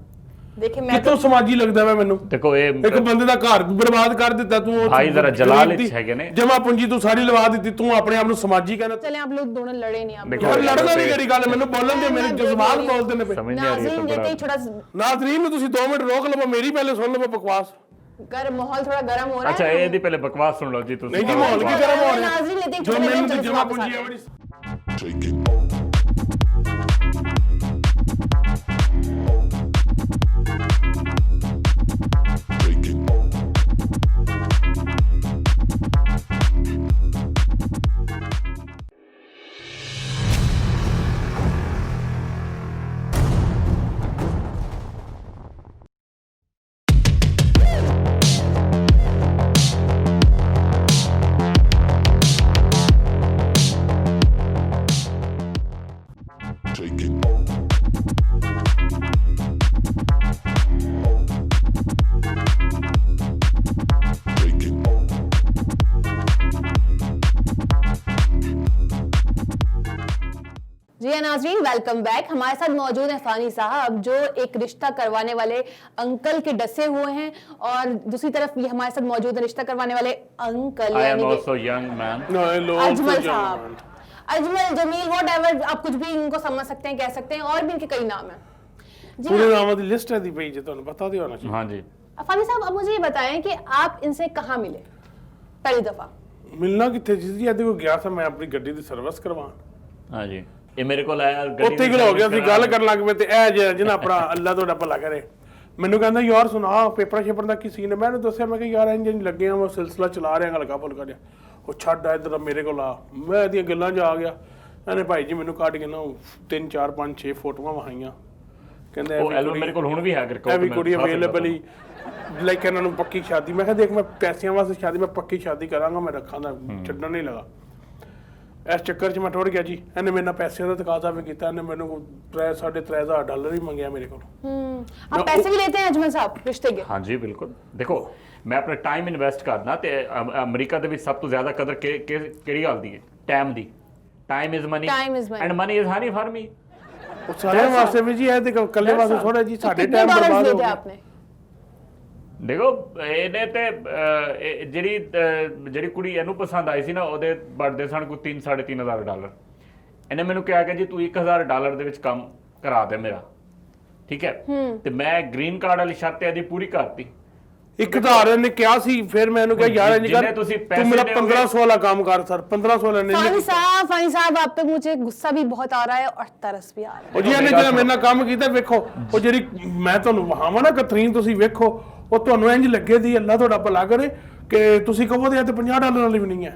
देखिए मैं ਕਿਤੋਂ ਸਮਾਜੀ ਲੱਗਦਾ ਵਾ ਮੈਨੂੰ। ਦੇਖੋ ਇਹ ਇੱਕ ਬੰਦੇ ਦਾ ਘਰ ਬਰਬਾਦ ਕਰ ਦਿੱਤਾ ਤੂੰ, ਭਾਈ ਜ਼ਰਾ ਜਲਾਲ ਵਿੱਚ ਹੈਗੇ ਨੇ। ਜਮਾ ਪੂੰਜੀ ਤੂੰ ਸਾਰੀ ਲਵਾ ਦਿੱਤੀ, ਤੂੰ ਆਪਣੇ ਆਪ ਨੂੰ ਸਮਾਜੀ ਕਹਿੰਦਾ। चले, आप लोग दोनों लड़े नहीं, आप देखो, ਯਾਰ लोग। ਲੜਨਾ ਨਹੀਂ ਕਿਹੜੀ ਗੱਲ ਹੈ, ਮੈਨੂੰ ਬੋਲਣ ਦੇ, ਮੇਰੇ ਜਜ਼ਬਾਤ ਬੋਲਦੇ ਨੇ ਪਏ। ਸਮਝ ਨਹੀਂ ਆ ਰਹੀ नाज़रीन, ਤਾਂ लेते ही ਬੜਾ। थोड़ा ਨਾਜ਼ਰੀਨ ਨੂੰ ਤੁਸੀਂ 2 ਮਿੰਟ ਰੋਕ ਲਵੋ, ਮੇਰੀ ਪਹਿਲੇ ਸੁਣ ਲਵੋ ਬਕਵਾਸ। गर्म माहौल थोड़ा गर्म हो रहा ਅੱਛਾ है। ਇਹਦੀ ਪਹਿਲੇ ਬਕਵਾਸ ਸੁਣ ਲਓ ਜੀ ਤੁਸੀਂ। ਨਹੀਂ ਜੀ, ਮਾਹੌਲ ਕੀ ਗਰਮ ਹੋ ਰਿਹਾ, नाज़रीन, लेते ही ਜੋ थोड़ा ਮੈਨੂੰ गर्म, ਤੇ चलो ਜਮਾ वापस ਪੂੰਜੀ आते ਹੈ हैं। ਬੜੀ। Take it. Take it. Take it. Take it. जी हाँ नाज़रीन, वेलकम बैक। हमारे साथ मौजूद हैं फानी साहब, जो एक रिश्ता करवाने वाले अंकल के डसे हुए हैं, और दूसरी तरफ ये हमारे साथ मौजूद है रिश्ता करवाने वाले अंकल, आई एम यानी कि आल्सो यंग मैन। ਨਾ ਇਹ ਲੋਕ अजमल तो साहब, जान। अजमल, जमील, व्हाटएवर, आप कुछ भी इनको समझ सकते हैं, कह सकते हैं, और भी इनके कई नाम हैं। जी ਪੂਰੇ हाँ। ਨਾਮਾਂ ਦੀ ਲਿਸਟ ਹੈ ਦੀ ਪਈ ਜੇ ਤੁਹਾਨੂੰ ਪਤਾ ਤੇ ਹੋਣਾ ਚਾਹੀਦਾ। ਹਾਂਜੀ फानी साहब, अब मुझे ये बताएं कि आप इनसे कहाँ मिले पहली दफा? ਮਿਲਣਾ ਕਿੱਥੇ ਜੀ? ਜੀ ਇਹਦੇ ਕੋਲ ਗਿਆ ਸੀ ਮੈਂ ਆਪਣੀ ਗੱਡੀ ਦੀ ਸਰਵਿਸ ਕਰਵਾਉਣ। ਹਾਂਜੀ ਇਹ ਮੇਰੇ ਕੋਲ ਆਇਆ ਗੱਡੀ ਉੱਥੇ ਹੀ ਹੋ ਗਿਆ ਸੀ, ਗੱਲ ਕਰਨ ਲੱਗ ਪਏ ਤੇ ਇਹ ਜਿਹਨਾਂ ਆਪਣਾ ਅੱਲਾ ਤੁਹਾਡਾ ਭਲਾ ਕਰੇ, ਮੈਨੂੰ ਕਹਿੰਦਾ ਯਾਰ ਸੁਣਾ ਪੇਪਰ ਸ਼ੇਪਰ ਦਾ ਕੀ ਸੀਨ ਹੈ। ਮੈਂ ਉਹਨੂੰ ਦੱਸਿਆ, ਮੈਂ ਕਿਹਾ ਯਾਰ ਇੰਜ ਇੰਜ ਲੱਗੇ ਆ, ਮੈਂ ਸਿਲਸਿਲਾ ਚਲਾ ਰਿਹਾ ਹਲਕਾ ਫੁਲਕਾ ਜਿਹਾ। ਉਹ ਛੱਡ ਇੱਧਰ ਮੇਰੇ ਕੋਲ ਆ, ਮੈਂ ਇਹਦੀਆਂ ਗੱਲਾਂ 'ਚ ਆ ਗਿਆ। ਇਹਨੇ ਭਾਈ ਜੀ ਮੈਨੂੰ ਕੱਢ ਕੇ ਨਾ 3 4 5 6 ਫੋਟੋਆਂ ਵਿਖਾਈਆਂ, ਕਹਿੰਦਾ ਉਹ ਐਲਬਮ ਮੇਰੇ ਕੋਲ ਹੁਣ ਵੀ ਹੈ ਇਹ ਵੀ ਕੁੜੀ ਅਵੇਲੇਬਲ ਹੀ, ਲਾਈਕ ਇਹਨਾਂ ਨੂੰ ਪੱਕੀ ਸ਼ਾਦੀ। ਮੈਂ ਕਿਹਾ ਦੇਖ ਮੈਂ ਪੈਸਿਆਂ ਵਾਸਤੇ ਸ਼ਾਦੀ, ਮੈਂ ਪੱਕੀ ਸ਼ਾਦੀ ਕਰਾਂਗਾ, ਮੈਂ ਰੱਖਾਂਗਾ, ਛੱਡਣ ਨਹੀਂ ਲਗਾ। ਇਸ ਚੱਕਰ 'ਚ ਮੈਂ ਟੁੱਟ ਗਿਆ ਜੀ। ਇਹਨੇ ਮੇਰੇ ਨਾਲ ਪੈਸਿਆਂ ਦਾ ਤਕਾਜ਼ਾ ਵੀ ਕੀਤਾ, ਇਹਨੇ ਮੈਨੂੰ $3,500 ਵੀ ਮੰਗਿਆ ਮੇਰੇ ਕੋਲ। आप पैसे भी लेते हैं अजमल साहब रिश्ते के? ਹਾਂਜੀ ਬਿਲਕੁਲ। ਦੇਖੋ ਮੈਂ ਆਪਣਾ ਟਾਈਮ ਇਨਵੈਸਟ ਕਰਦਾ ਤੇ ਅਮਰੀਕਾ ਦੇ ਵਿੱਚ ਸਭ ਤੋਂ ਜ਼ਿਆਦਾ ਕਦਰ ਕਿਹੜੀ ਗੱਲ ਦੀ ਹੈ? ਟਾਈਮ ਦੀ। Time is money Time is money. And money is honey for me. ਉਹ ਸਾਰਿਆਂ ਵਾਸਤੇ ਵੀ ਜੀ, ਇਹ ਤੇ ਇਕੱਲੇ ਵਾਸਤੇ ਥੋੜਾ ਜੀ, ਸਾਡੇ कितने ਟਾਈਮ डॉलर्स ਬਰਬਾਦ हो लेते ਗਿਆ। आपने? ਦੇਖੋ ਇਹਨੇ ਤੇ ਜਿਹੜੀ ਕੁੜੀ ਇਹਨੂੰ ਪਸੰਦ ਆਈ ਸੀ ਨਾ, ਉਹਦੇ ਬਣਦੇ ਸਨ ਕੋਈ $3,500 ਇਹਨੇ ਮੈਨੂੰ ਕਿਹਾ ਕਿ ਜੀ ਤੂੰ $1,000 ਦੇ ਵਿੱਚ ਕੰਮ ਕਰਾ ਦੇ ਮੇਰਾ, ਠੀਕ ਹੈ? ਤੇ ਮੈਂ ਗ੍ਰੀਨ ਕਾਰਡ ਵਾਲੀ ਸ਼ਰਤ ਇਹਦੀ ਪੂਰੀ ਕਰਤੀ। ਇੱਕ ਉਦਾਹਰਨ ਨੇ ਕਿਹਾ ਸੀ, ਫਿਰ ਮੈਂ ਇਹਨੂੰ ਕਿਹਾ ਯਾਰ ਇੰਜ ਜਿੰਨੇ ਕਰ, ਤੁਸੀਂ ਤੂੰ ਪੈਸੇ ਮੇਰਾ ਦਿਓਗੇ। 1500 ਵਾਲਾ ਕੰਮ ਕਰ ਸਰ, 1500 ਵਾਲਾ ਨਹੀਂ। फानी साहब, आप पे मुझे गुस्सा भी बहुत आ रहा है और तरस भी आ रहा है। ਉਹ ਜੀ ਇਹਨੇ ਜਿਹੜਾ ਮੇਰੇ ਨਾਲ ਕੰਮ ਕੀਤਾ, ਵੇਖੋ ਉਹ ਜਿਹੜੀ ਮੈਂ ਤੁਹਾਨੂੰ ਵਹਾਵਾਂ ਨਾ ਕਤਰੀਨ, ਤੁਸੀਂ ਵੇਖੋ ਉਹ ਤੁਹਾਨੂੰ ਇੰਜ ਲੱਗੇ ਦੀ ਅੱਲਾ ਤੁਹਾਡਾ ਭਲਾ ਕਰੇ ਕਿ ਤੁਸੀਂ ਕਹੋ ਤੇ $50 ਵਾਲੀ ਵੀ ਨਹੀਂ ਹੈ।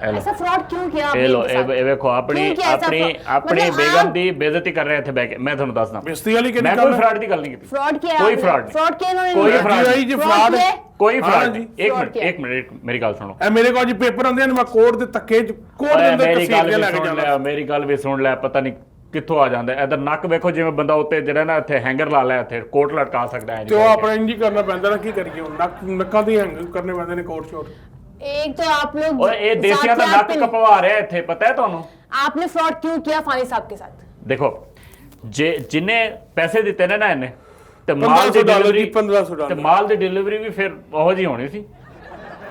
ऐसा फ्रॉड क्यों किया आपने ਇਹ ਲੋ इनके साथ? ਇਹ ਵੇਖੋ ਆਪਣੀ क्यों किया ऐसा ਆਪਣੀ fraud? ਆਪਣੀ मतलब ਬੇਗਮ आप ਦੀ ਬੇਇੱਜ਼ਤੀ ਕਰ ਰਹੇ ਇੱਥੇ ਬੈ ਕੇ। ਮੈਂ ਤੁਹਾਨੂੰ ਦੱਸਦਾ ਬੇਇੱਜ਼ਤੀ ਵਾਲੀ ਕਿਹੜੀ ਮੈਂ ਗੱਲ ਕੋਈ ਹੈ? ਫਰਾਡ ਦੀ ਗੱਲ ਨਹੀਂ ਕੀਤੀ। फ्रॉड किया कोई आपने? fraud नहीं। फ्रॉड किया इन्होंने? कोई नहीं? fraud ਜੀ fraud ਫਰਾਡ किया? ਕੋਈ ਹਾਂ ਫਰਾਡ ਜੀ। ਨਹੀਂ। ਇੱਕ Fraud ਮਿੰਟ ਕਿਆ? ਇੱਕ ਮਿੰਟ ਮੇਰੀ ਗੱਲ ਸੁਣੋ। ਇਹ ਮੇਰੇ ਕੋਲ ਜੀ ਪੇਪਰ ਆਉਂਦੇ ਨੇ, ਮੈਂ ਕੋਰਟ ਦੇ ਧੱਕੇ 'ਚ ਕੋਰਟ ਦੇ ਅੰਦਰ ਮੇਰੀ ਕਸੀਟ ਗੱਲ ਕੇ ਵੀ ਲੈ ਕੇ ਸੁਣ ਜਾਣਾ। ਲੈ, ਮੇਰੀ ਗੱਲ ਵੀ ਸੁਣ ਲੈ। ਪਤਾ ਨਹੀਂ ਕਿੱਥੋਂ ਆ ਜਾਂਦਾ ਇਧਰ ਨੱਕ ਵੇਖੋ ਜਿਵੇਂ ਬੰਦਾ ਉੱਤੇ ਜਿਹੜਾ ਨਾ ਇੱਥੇ ਹੈਂਗਰ ਲਾ ਲਿਆ ਇੱਥੇ ਕੋਟ ਲਟਕਾ ਸਕਦਾ ਹੈ ਤੇ ਉਹ ਆਪਣਾ ਇੰਜ ਹੀ ਕਰਨਾ ਪੈਂਦਾ ਨਾ, ਕੀ ਕਰੀਏ ਹੁਣ, ਨੱਕਾਂ ਦੀ ਹੈਂਗ ਕਰਨੇ ਪੈਂਦੇ ਨੇ ਕੋਟ ਸ਼ੋਟ। एक तो आप लोग ਓਏ ਇਹ ਦੇਸੀਆਂ ਦਾ साथ ही ਨੱਕ आपने- ਕਪਵਾ ਰਿਹਾ ਇੱਥੇ, ਪਤਾ ਹੈ ਤੁਹਾਨੂੰ? आपने फ्रॉड क्यों किया फानी साहब के साथ? ਦੇਖੋ ਜੇ ਜਿੰਨੇ ਪੈਸੇ ਦਿੱਤੇ ਨੇ ਨਾ ਇਹਨੇ ਤੇ ਮਾਲ 1500 ਦੀ ਡਾਲਰ ਡਿਲੀਵਰੀ ਜੀ, 1500 ਤੇ ਡਾਲਰ। ਮਾਲ ਦੀ ਡਿਲੀਵਰੀ ਵੀ ਫਿਰ ਉਹੋ ਜੀ ਹੋਣੀ ਸੀ।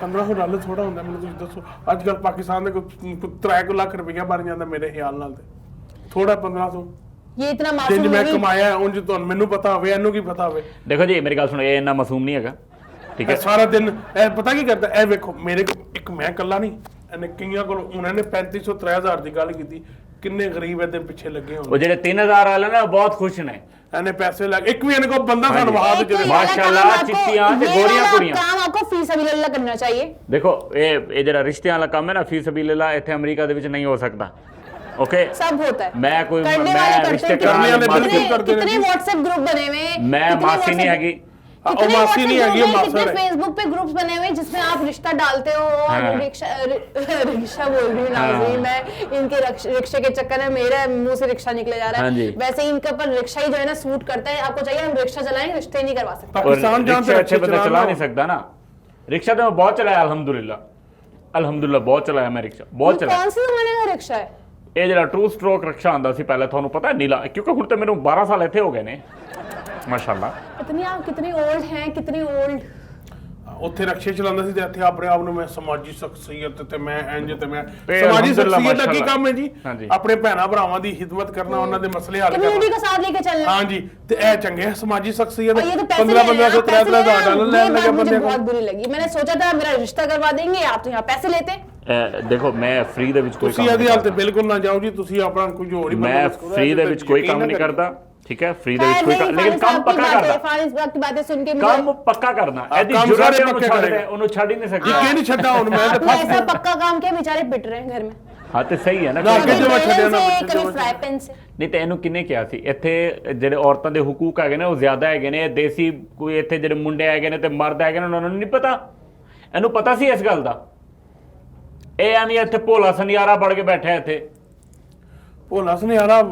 1500 ਡਾਲਰ ਥੋੜਾ ਹੁੰਦਾ, ਮੈਨੂੰ ਤੁਸੀਂ ਦੱਸੋ। ਅੱਜ ਕੱਲ ਪਾਕਿਸਤਾਨ ਦੇ ਕੋਈ 3 ਲੱਖ ਰੁਪਈਆ ਬਣ ਜਾਂਦਾ ਮੇਰੇ ਖਿਆਲ ਨਾਲ, ਤੇ ਥੋੜਾ 1500 ये इतना ਜਿੰਜ मासूम ਮੈਂ नहीं। ਕਮਾਇਆ ਉਂਝ ਤੁਹਾਨੂੰ ਮੈਨੂੰ ਪਤਾ ਹੋਵੇ, ਇਹਨੂੰ ਕੀ ਪਤਾ ਹੋਵੇ। ਦੇਖੋ ਜੀ ਮੇਰੀ ਗੱਲ ਸੁਣੋ, ਇਹ ਇੰਨਾ ਮਾਸੂਮ ਨਹੀਂ ਹੈਗਾ, ਠੀਕ ਇਹ ਹੈ? ਸਾਰਾ ਦਿਨ ਇਹ ਪਤਾ ਕੀ ਕਰਦਾ, ਇਹ ਵੇਖੋ ਮੇਰੇ ਇੱਕ ਮੈਂ ਇਕੱਲਾ ਨਹੀਂ, ਇਹਨੇ ਕਈਆਂ ਕੋਲ, ਉਹਨਾਂ ਨੇ 3500 3000 ਦੀ ਗੱਲ ਕੀਤੀ, ਕਿੰਨੇ ਗਰੀਬ ਇਹਦੇ ਪਿੱਛੇ ਲੱਗੇ ਹੋਣ। ਉਹ ਜਿਹੜੇ 3000 ਵਾਲੇ ਨੇ ਉਹ ਬਹੁਤ ਖੁਸ਼ ਨੇ। ਇਹਨੇ ਪੈਸੇ ਲੱਗ, ਇੱਕ ਵੀ ਇਹਨੇ ਕੋਲ ਬੰਦਾ ਸਾਨੂੰ ਵਹਾ ਦੇ एक तो ਜਿਹੜੇ ये वाला माशाल्लाह, काम आपको- चिट्टियां ते ये गोरियां वाला कुड़ियां। काम आपको फी सबिलिल्लाह करना चाहिए। ਦੇਖੋ ਇਹ ਜਿਹੜਾ ਰਿਸ਼ਤਿਆਂ ਵਾਲਾ ਕੰਮ ਹੈ ਨਾ, ਫੀ ਸਬੀਲਿल्लाह ਇੱਥੇ ਅਮਰੀਕਾ ਦੇ ਵਿੱਚ ਨਹੀਂ ਹੋ ਸਕਦਾ। ਓਕੇ, सब होता है। मैं कोई करने मैं वाले करते रिश्ते हैं। करने वाले कितने- बिल्कुल करते हैं कितने जी। व्हाट्सएप ग्रुप बने हुए हैं, मैं कितने मासी नहीं WhatsApp- हैगी। ਉਹ कितने ਮਾਸੀ WhatsApp नहीं ग्रुप हैगी, हैं, मासर कितने है। फेसबुक पे ग्रुप्स बने हुए हैं जिसमें आप रिश्ता डालते हो और हाँ। रिक्शा बोल रही हूँ नाज़रीन, मैं इनके रिक्शे के चक्कर में मेरे मुंह से रिक्शा निकले जा रहा हाँ जी। है। वैसे इनके ऊपर रिक्शा ही जो है ना सूट करता है। आपको चाहिए हम रिक्शा चलाएं, रिश्ते नहीं करवा सकते। और पाकिस्तान जहाँ रिक्शा से अच्छे बंदा चला चलाना नहीं सकता ना। रिक्शा तो मैं बहुत चलाया, अल्हम्दुलिल्लाह बहुत चलाया मैं रिक्शा, बहुत ये चलाया। कौन से जमाने का रिक्शा है? ਇਹ ਜਿਹੜਾ ਟੂ ਸਟ੍ਰੋਕ ਰਿਕਸ਼ਾ ਆਂਦਾ ਸੀ ਪਹਿਲਾਂ, ਤੁਹਾਨੂੰ ਪਤਾ ਨੀਲਾ, ਕਿਉਂਕਿ ਹੁਣ ਤੇ ਮੈਨੂੰ 12 ਸਾਲ ਇੱਥੇ ਹੋ ਗਏ ਨੇ ਮਾਸ਼ਾਅੱਲਾ। कितनी आप कितनी ओल्ड हैं, कितनी ओल्ड। ਉੱਥੇ ਰਕਸ਼ੇ ਚਲਾਉਂਦਾ ਸੀ ਤੇ ਇੱਥੇ ਆਪਣੇ ਆਪ ਨੂੰ ਮੈਂ ਸਮਾਜੀ ਸ਼ਖਸੀਅਤ ਤੇ ਮੈਂ ਇੰਜ ਤੇ ਮੈਂ ਤੇ ਸਮਾਜੀ ਅਲਹਮਦੁਲਿਲਾ ਸ਼ਖਸੀਅਤ ਦਾ ਕੀ ਮਾਸ਼ਾਅੱਲਾ। ਕੰਮ ਹੈ ਜੀ? ਹਾਂਜੀ। ਆਪਣੇ ਭੈਣਾਂ ਭਰਾਵਾਂ ਦੀ ਖਿਦਮਤ ਕਰਨਾ, ਉਹਨਾਂ ਦੇ ਮਸਲੇ ਹੱਲ कम्युनिटी ਕਰਨਾ। का साथ लेके चलना। हाँ जी, ਤੇ ਇਹ ਚੰਗੇ ਹੈ ਸਮਾਜੀ ਸ਼ਖਸੀਅਤ। और ये तो पैसे 1500 3000 ਡਾਲਰ ये ਲੈਣ बात ਲੱਗੇ मुझे ਬੰਦੇ बहुत को। बुरी लगी। मैंने सोचा था मेरा रिश्ता करवा देंगे, आप तो यहाँ पैसे लेते। ਦੇਖੋ ਮੈਂ ਫ੍ਰੀ ਦੇ ਵਿੱਚ ਕੋਈ ਤੁਸੀਂ ਕੰਮ ਇਹਦੀ ਨਹੀਂ ਹਾਲ ਤੇ ਕਰਦਾ। ਬਿਲਕੁਲ ਨਾ ਜਾਓ ਜੀ, ਤੁਸੀਂ ਆਪਣਾ ਕੋਈ ਹੋਰ ਹੀ ਮੈਂ ਬੰਦੋਬਸਤ ਕਰੋ। ਫ੍ਰੀ ਦੇ ਵਿੱਚ ਕੋਈ ਕੰਮ ਨਹੀਂ ਕਰਦਾ, ਠੀਕ ਹੈ? ਫ੍ਰੀ ਦੇ ਵਿੱਚ ਕੋਈ ਕੰਮ, ਲੇਕਿਨ ਕੰਮ ਪੱਕਾ ਕਰਦਾ। फारिस साहब की बातें सुन के ਕੰਮ ਪੱਕਾ ਕਰਨਾ, ਇਹਦੀ ਕੰਮ ਜੁਰਤ ਸਾਰੇ ਹੈ, ਉਹਨੂੰ ਪੱਕੇ ਛੱਡ ਕਰੇਗਾ। ਦੇ, ਉਹਨੂੰ ਛੱਡ ਹੀ ਨਹੀਂ ਇਹ ਸਕਦਾ। ਨਹੀਂ ਛੱਡਾ ਹੁਣ, मैं तो आपने फंस ऐसा गया। पक्का काम किया, बेचारे पिट रहे हैं घर में। ਹਾਂ ਤੇ ਸਹੀ ਹੈ ਨਾ। ਨਾ, कभी ਅੱਗੇ ਜੋ ਛੱਡਿਆ बेलन ਨਾ से, ਪਿੱਛੇ कभी ਜੋ फ्राई पैन से। ਨਹੀਂ ਤੇ ਇਹਨੂੰ ਕਿੰਨੇ ਕਿਹਾ ਸੀ ਇੱਥੇ ਜਿਹੜੇ ਔਰਤਾਂ ਦੇ ਹਕੂਕ ਹੈਗੇ ਨੇ ਉਹ ਜ਼ਿਆਦਾ ਹੈਗੇ ਨੇ, ਦੇਸੀ ਕੋਈ ਇੱਥੇ ਜਿਹੜੇ ਮੁੰਡੇ ਹੈਗੇ ਨੇ ਤੇ ਮਰਦ ਹੈਗੇ ਨੇ ਉਹਨਾਂ ਨੂੰ ਨਹੀਂ ਪਤਾ। ਇਹਨੂੰ ਪਤਾ ਸੀ ਇਸ ਗੱਲ ਦਾ। ਇਹ ਐਵੇਂ ਇੱਥੇ ਭੋਲਾ ਸੁਨਿਆਰਾ ਬਣ ਕੇ ਬੈਠਾ ਇੱਥੇ। ਭੋਲਾ ਸੁਨਿਆਰਾ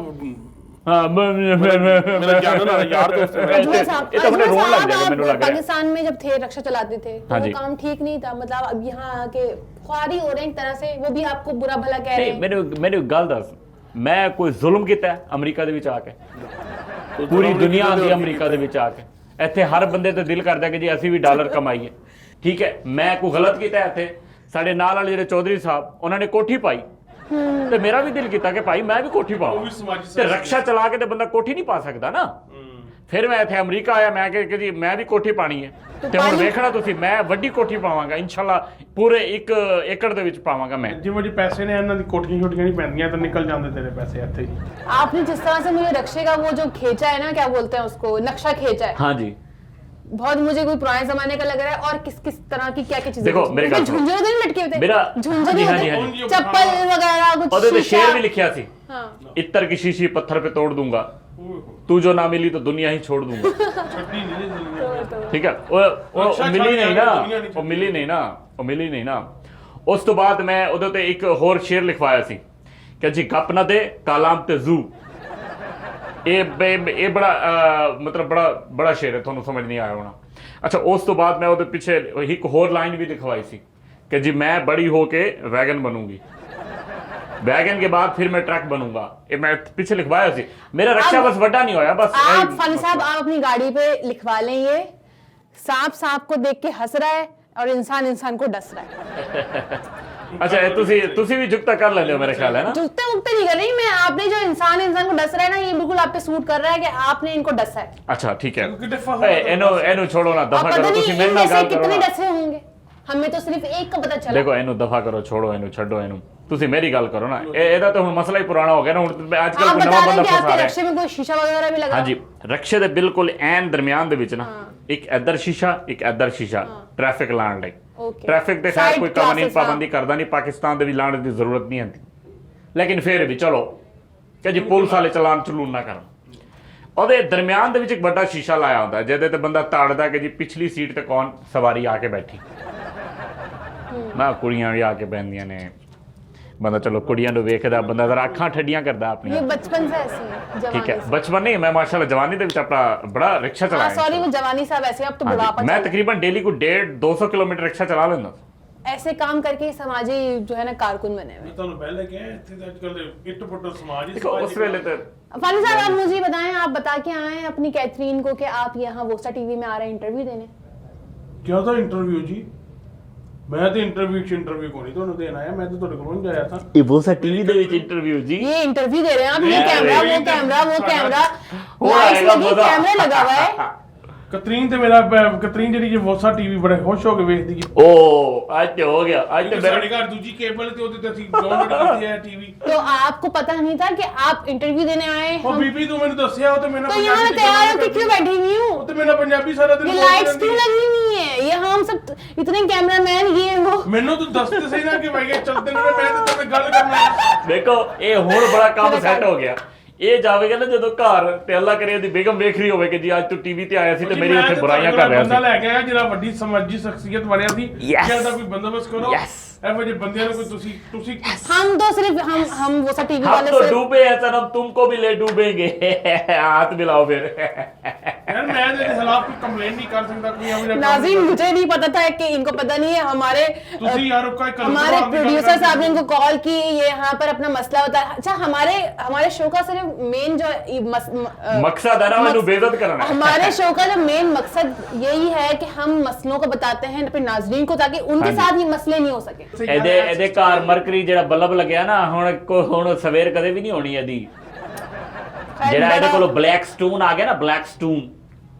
ਹਾਂ ਮੇਰਾ ਜਾਣਨ ਵਾਲਾ ਯਾਰ ਦੋਸਤ ਹੈ। अजमल साहब, ਇਹ ਤਾਂ ਆਪਣੇ अजमल ਰੋਣ ਲੱਗ साहब, ਜਾएगा आप ਮੈਨੂੰ ਲੱਗ ਰਿਹਾ। पाकिस्तान में जब थे, रक्षा चलाते थे, तो हाँ वो जी। काम ठीक नहीं था। मतलब अब यहाँ आके ख्वारी हो रहे हैं एक तरह से, वो भी आपको बुरा भला कह रहे ਨਹੀਂ हैं। ਮੈਨੂੰ ਗੱਲ ਦੱਸ, ਮੈਂ ਕੋਈ ਜ਼ੁਲਮ ਕੀਤਾ ਹੈ ਅਮਰੀਕਾ ਦੇ ਵਿੱਚ ਆ ਕੇ? ਪੂਰੀ ਦੁਨੀਆ ਆਂਦੀ ਅਮਰੀਕਾ ਦੇ ਵਿੱਚ ਆ ਕੇ, ਇੱਥੇ ਹਰ ਬੰਦੇ ਤੇ ਦਿਲ ਕਰਦਾ ਕਿ ਜੀ ਅਸੀਂ ਵੀ ਡਾਲਰ ਕਮਾਈਏ, ਠੀਕ ਹੈ? ਮੈਂ ਕੋਈ ਗਲਤ ਕੀਤਾ ਇੱਥੇ? ਸਾਡੇ ਨਾਲ ਵਾਲੇ ਜਿਹੜੇ ਚੌਧਰੀ ਸਾਹਿਬ, ਉਹਨਾਂ ਨੇ ਕੋਠੀ ਪਾਈ ਤੇ ਮੇਰਾ ਵੀ ਦਿਲ ਕੀਤਾ ਕਿ ਭਾਈ ਮੈਂ ਵੀ ਕੋਠੀ ਪਾਵਾਂ। ਤੇ ਰਕਸ਼ਾ ਚਲਾ ਕੇ ਤੇ ਬੰਦਾ ਕੋਠੀ ਨਹੀਂ ਪਾ ਸਕਦਾ ਨਾ। ਫਿਰ ਮੈਂ ਇੱਥੇ ਅਮਰੀਕਾ ਆਇਆ, ਮੈਂ ਕਿ ਜੀ ਮੈਂ ਵੀ ਕੋਠੀ ਪਾਣੀ ਹੈ। ਤੇ ਹੁਣ ਵੇਖਣਾ ਤੁਸੀਂ, ਮੈਂ ਵੱਡੀ ਕੋਠੀ ਪਾਵਾਂਗਾ ਇਨਸ਼ਾਅੱਲਾ, ਪੂਰੇ 1 ਏਕੜ ਦੇ ਵਿੱਚ ਪਾਵਾਂਗਾ ਮੈਂ। ਜਿਵੇਂ ਜੀ ਪੈਸੇ ਨੇ ਇਹਨਾਂ ਦੀ ਕੋਠੀਆਂ ਛੋਟੀਆਂ ਨਹੀਂ ਪੈਂਦੀਆਂ, ਤਾਂ ਨਿਕਲ ਜਾਂਦੇ ਤੇਰੇ ਪੈਸੇ ਇੱਥੇ ਹੀ। आपने जिस तरह से मुझे रक्षे का वो जो खींचा है ना, क्या बोलते हैं उसको, नक्शा खींचा है, हाँ जी, बहुत मुझे कोई पुराने जमाने का लग रहा है। और किस किस तरह की क्या क्या चीजें देखो, मेरे गाल सुनो। झुंझुनू तो नहीं लटके होते? मेरा- झुंझुनू हाँ जी, हाँ जी, होते? हाँ जी। चप्पल वगैरह कुछ ਉਹਦੇ ਤੇ शीशा। शेर भी लिखा सी, हाँ। इत्तर की शीशी पत्थर पे तोड़ दूंगा, तू जो ना मिली तो दुनिया ही छोड़ दूंगा। ਛੱਡੀ ਨਹੀਂ तो- ਠੀਕ ਹੈ? ਉਹ ਰਕਸ਼ਾ ਮਿਲੀ ਛੱਡ ਨਹੀਂ ਕੇ ਨਾ, ਦੁਨੀਆ ਨਹੀਂ ਉਹ ਮਿਲੀ ਨਹੀਂ ਨਾ, ਉਹ ਮਿਲੀ ਨਹੀਂ ਨਾ। ਉਸ ਤੋਂ ਬਾਅਦ ਮੈਂ ਉਹਦੇ ਤੇ ਇੱਕ ਹੋਰ ਸ਼ੇਰ ਲਿਖਵਾਇਆ ਸੀ ਕਿ ਜੀ ਗੱਪ ਨਾ ਦੇ ਕਾਲਾਮ ਤੇ ਜ਼ੂ। ਇਹ ਬੜਾ ਮਤਲਬ ਬੜਾ ਸ਼ੇਰ ਹੈ, ਤੁਹਾਨੂੰ ਸਮਝ ਨਹੀਂ ਆਇਆ ਹੋਣਾ। ਅੱਛਾ, ਉਸ ਤੋਂ ਬਾਅਦ ਮੈਂ ਉਹਦੇ ਪਿੱਛੇ ਇੱਕ ਹੋਰ ਲਾਈਨ ਵੀ ਲਿਖਵਾਈ ਸੀ ਕਿ ਜੀ मैं बड़ी होके वैगन बनूंगी, वैगन के बाद फिर मैं ट्रक बनूंगा। ये मैं पीछे लिखवाया सी। मेरा रक्षा बस बड़ा नहीं होया, बस आप फानी साहब, आप अपनी गाड़ी पे लिखवा लें ये, सांप को देख के हंस रहा है और इंसान को डस रहा है। अच्छा, तुसी भी जुगता कर लेते हो मेरे ख्याल है ना। जुगते वुगते नहीं कर रही मैं, आपने जो इंसान को डस रहा है ना, ये बिल्कुल आप पे सूट कर रहा है कि आपने इनको डसा है। अच्छा ठीक है, क्योंकि दफा हो गया एनु छोड़ो ना, और दफा पता करो, नहीं तुसी मेरे इनमें नाल से गल करो कितने ना। डसे होंगे, हमें तो सिर्फ एक का पता चला। देखो एनु दफा करो, छोड़ो एनु, छड्डो एनु, तुसी मेरी गल करो ना। ਇਹਦਾ ਤਾਂ ਹੁਣ ਮਸਲਾ ਹੀ ਪੁਰਾਣਾ ਹੋ ਗਿਆ ਨਾ, ਹੁਣ ਆजकल आप ਕੋਈ बता ਨਵਾਂ रहे ਬੰਦਾ हैं कि ਫਸਾ आपके ਰਿਹਾ। रक्षे में कोई शीशा वगैरह भी लगा? ਹਾਂਜੀ, ਰਕਸ਼ੇ ਦੇ ਬਿਲਕੁਲ ਐਨ ਦਰਮਿਆਨ ਦੇ ਵਿੱਚ ਨਾ ਇੱਕ ਇੱਧਰ ਸ਼ੀਸ਼ਾ, ਇੱਕ ਇੱਧਰ ਸ਼ੀਸ਼ਾ, ਟ੍ਰੈਫਿਕ ਲਾਣ ਲਈ। Okay. ਟ੍ਰੈਫਿਕ ਤੇ ਖੈਰ Side ਕੋਈ ਕਾਨੂੰਨੀ classes, हाँ। ਪਾਬੰਦੀ ਕਰਦਾ ਨਹੀਂ, ਪਾਕਿਸਤਾਨ ਦੇ ਵੀ ਲਾਣ ਦੀ ਜ਼ਰੂਰਤ ਨਹੀਂ ਹੁੰਦੀ, ਲੇਕਿਨ ਫਿਰ ਵੀ ਚਲੋ ਕਿ ਜੀ ਪੁਲਿਸ ਵਾਲੇ ਚਲਾਨ ਚਲੂਨ ਨਾ ਕਰਨ। ਉਹਦੇ ਦਰਮਿਆਨ ਦੇ ਵਿੱਚ ਇੱਕ ਵੱਡਾ ਸ਼ੀਸ਼ਾ ਲਾਇਆ ਹੁੰਦਾ ਜਿਹਦੇ ਤੇ ਬੰਦਾ ਤਾੜਦਾ ਕਿ ਜੀ ਪਿਛਲੀ ਸੀਟ ਤੇ ਕੌਣ ਸਵਾਰੀ ਆ ਕੇ ਬੈਠੀ। ਨਾ ਕੁੜੀਆਂ ਵੀ ਆ ਕੇ ਬੈਠਦੀਆਂ ਨੇ, ਬੰਦਾ ਚਲੋ ਕੁੜੀਆਂ ਨੂੰ ਵੇਖਦਾ ਬੰਦਾ ਜ਼ਰਾ ਅੱਖਾਂ ਠੱਡੀਆਂ ਕਰਦਾ ये ਆਪਣੀਆਂ बचपन से ऐसे है ਠੀਕ जवानी ਹੈ से। ਬਚਪਨ ਨਹੀਂ ਮੈਂ ਮਾਸ਼ਾਅੱਲਾ ਜਵਾਨੀ ਦੇ ਵਿੱਚ ਆਪਣਾ ਬੜਾ ਰਿਕਸ਼ਾ हाँ ਚਲਾਇਆ सॉरी, वो जवानी साहब ऐसे, अब तो हाँ जी, बुढ़ापा मैं चल रहा तकरीबन डेली को 150-200 किलोमीटर रिक्शा चला लेना है। ऐसे काम करके ही समाजी जो है ना कारकुन बने हुए हैं। ਤੁਹਾਨੂੰ ਪਹਿਲੇ ਕਿਹਾ ਇੱਥੇ ਤਾਂ ਅੱਜਕੱਲ ਇੱਟ ਪੁੱਟ ਸਮਾਜ ਹੀ देखो उस वेले तो फानी साहब आप मुझे बताएं, आप बता के आए हैं अपनी कैथरीन को कि आप यहाँ वोसा टीवी में आ रहे हैं इंटरव्यू देने। ਕਿਹਾ ਤਾਂ ਇੰਟਰਵਿਊ ਜੀ ਮੈਂ ਤੇ ਇੰਟਰਵਿਊ ਕੋਈ ਨਹੀਂ ਤੁਹਾਨੂੰ ਦੇਣ ਆਇਆ ਮੈਂ ਤਾਂ ਤੁਹਾਡੇ ਕੋਲੋਂ ਹੀ ਆਇਆ ਤਾਂ ये वो सा टीवी दे विच इंटरव्यू जी ये इंटरव्यू दे रहे हैं आप, ये मैं कैमरा वो नहीं, कैमरा वो साढ़ा- कैमरा हो लाइट्स आएगा लगी, मजा। कैमरा लगा हुआ है। ਕਤਰੀਨ ਤੇ ਮੇਰਾ ਕਤਰੀਨ ਜਿਹੜੀ ਜੇ ਵੋਸਾ ਟੀਵੀ ਬੜੇ ਖੁਸ਼ ਹੋ ਕੇ ਵੇਖਦੀ ਹੈ ओ आज तो हो गया आज तो ਕਿਉਂਕਿ ਸਾਡੇ मेरे ਘਰ ਦੂਜੀ ਕੇਬਲ ਤੇ ਉਹਦੇ ਤੇ ਅਸੀਂ ਡਾਊਨਲੋਡ ਕੀਤੀ ਹੈ ਟੀवी तो आपको पता नहीं था कि आप इंटरव्यू देने आए ਉਹ हम, ਬੀਬੀ ਤੂੰ ਮੈਨੂੰ ਦੱਸਿਆ ਉਹ ਤੇ ਮੈਨੂੰ तो यहाँ तैयार होकर क्यों बैठी हुई ਉਹ हूँ? ਤੇ ਮੇਰਾ ਪੰਜਾਬੀ ਸਾਰਾ ਦਿਨ ये ਬੋਲਦੀ लाइट्स ਰਹਿੰਦੀ क्यों ਹੈ। लगी हुई है? ये हम सब इतने कैमरामैन ये वो। ਮੈਨੂੰ ਤੂੰ ਦੱਸ ਤੇ ਸਹੀ ਨਾ ਕਿ ਭਾਈ ਇਹ ਚੱਲਦੇ ਨੇ ਮੈਂ ਤੇ ਤੇਰੇ ਗੱਲ ਕਰਨਾ ਹੈ देखो ये हुण बड़ा काम सेट हो गया ਇਹ ਜਾਵੇਗਾ ਨਾ ਜਦੋਂ ਘਰ ਤੇ ਅੱਲਾ ਕਰੇ ਉਹਦੀ ਬੇਗਮ ਵੇਖ ਰਹੀ ਹੋਵੇ ਕਿ ਜੀ ਅੱਜ ਤੂੰ ਟੀਵੀ ਤੇ ਆਇਆ ਸੀ ਤੇ ਮੇਰੀ ਉੱਥੇ ਬੁਰਾਈਆਂ ਕਰ ਰਿਹਾ ਬੰਦਾ ਸੀ ਲੈ ਕੇ ਆਇਆ ਜਿਹੜਾ ਵੱਡੀ ਸਮਾਜੀ ਸ਼ਖਸੀਅਤ ਬਣਿਆ ਸੀ Yes. ਕਿ ਇਹਦਾ ਕੋਈ ਬੰਦੋਬਸਤ ਕਰੋ Yes. ਇਹੋ ਜਿਹੇ ਬੰਦਿਆਂ ਨੂੰ ਕੋਈ ਤੁਸੀਂ हम तो सिर्फ हम वो सा टीवी हम वाले तो सिर्फ डूबे हैं सनम तुमको भी ले डूबेंगे हाथ मिलाओ फिर यार मैं ਇਹਦੇ ਖਿਲਾਫ ਕੋਈ ਕੰਪਲੇਂਟ ਨਹੀਂ ਕਰ ਸਕਦਾ ਕੋਈ ਇਹੋ ਜਿਹਾ ਕੰਮ नाज़रीन, मुझे नहीं पता था कि इनको पता नहीं है। हमारे ਤੁਸੀਂ ਯਾਰ ਕੋਈ हमारे प्रोड्यूसर साहब ने इनको कॉल की, ये यहाँ पर अपना मसला होता है। अच्छा, हमारे शो का सिर्फ मेन जो मकसद है ना मैंने बेइज्जत करना है हमारे शो का जो मेन मकसद यही है कि हम मसलों को बताते हैं अपने नाजरीन को, ताकि उनके हाँ जी। साथ ये मसले नहीं हो सके। ਇਹਦੇ ਘਰ ਮਰਕਰੀ ਜਿਹੜਾ ਬੱਲਬ ਲੱਗਿਆ ਨਾ ਹੁਣ ਸਵੇਰ ਕਦੇ ਵੀ ਨਹੀਂ ਹੋਣੀ ਇਹਦੀ ਜਿਹੜਾ ਇਹਦੇ ਕੋਲ ਬਲੈਕ ਸਟੋਨ ਆ ਗਿਆ ਨਾ ਬਲੈਕ ਸਟੋਨ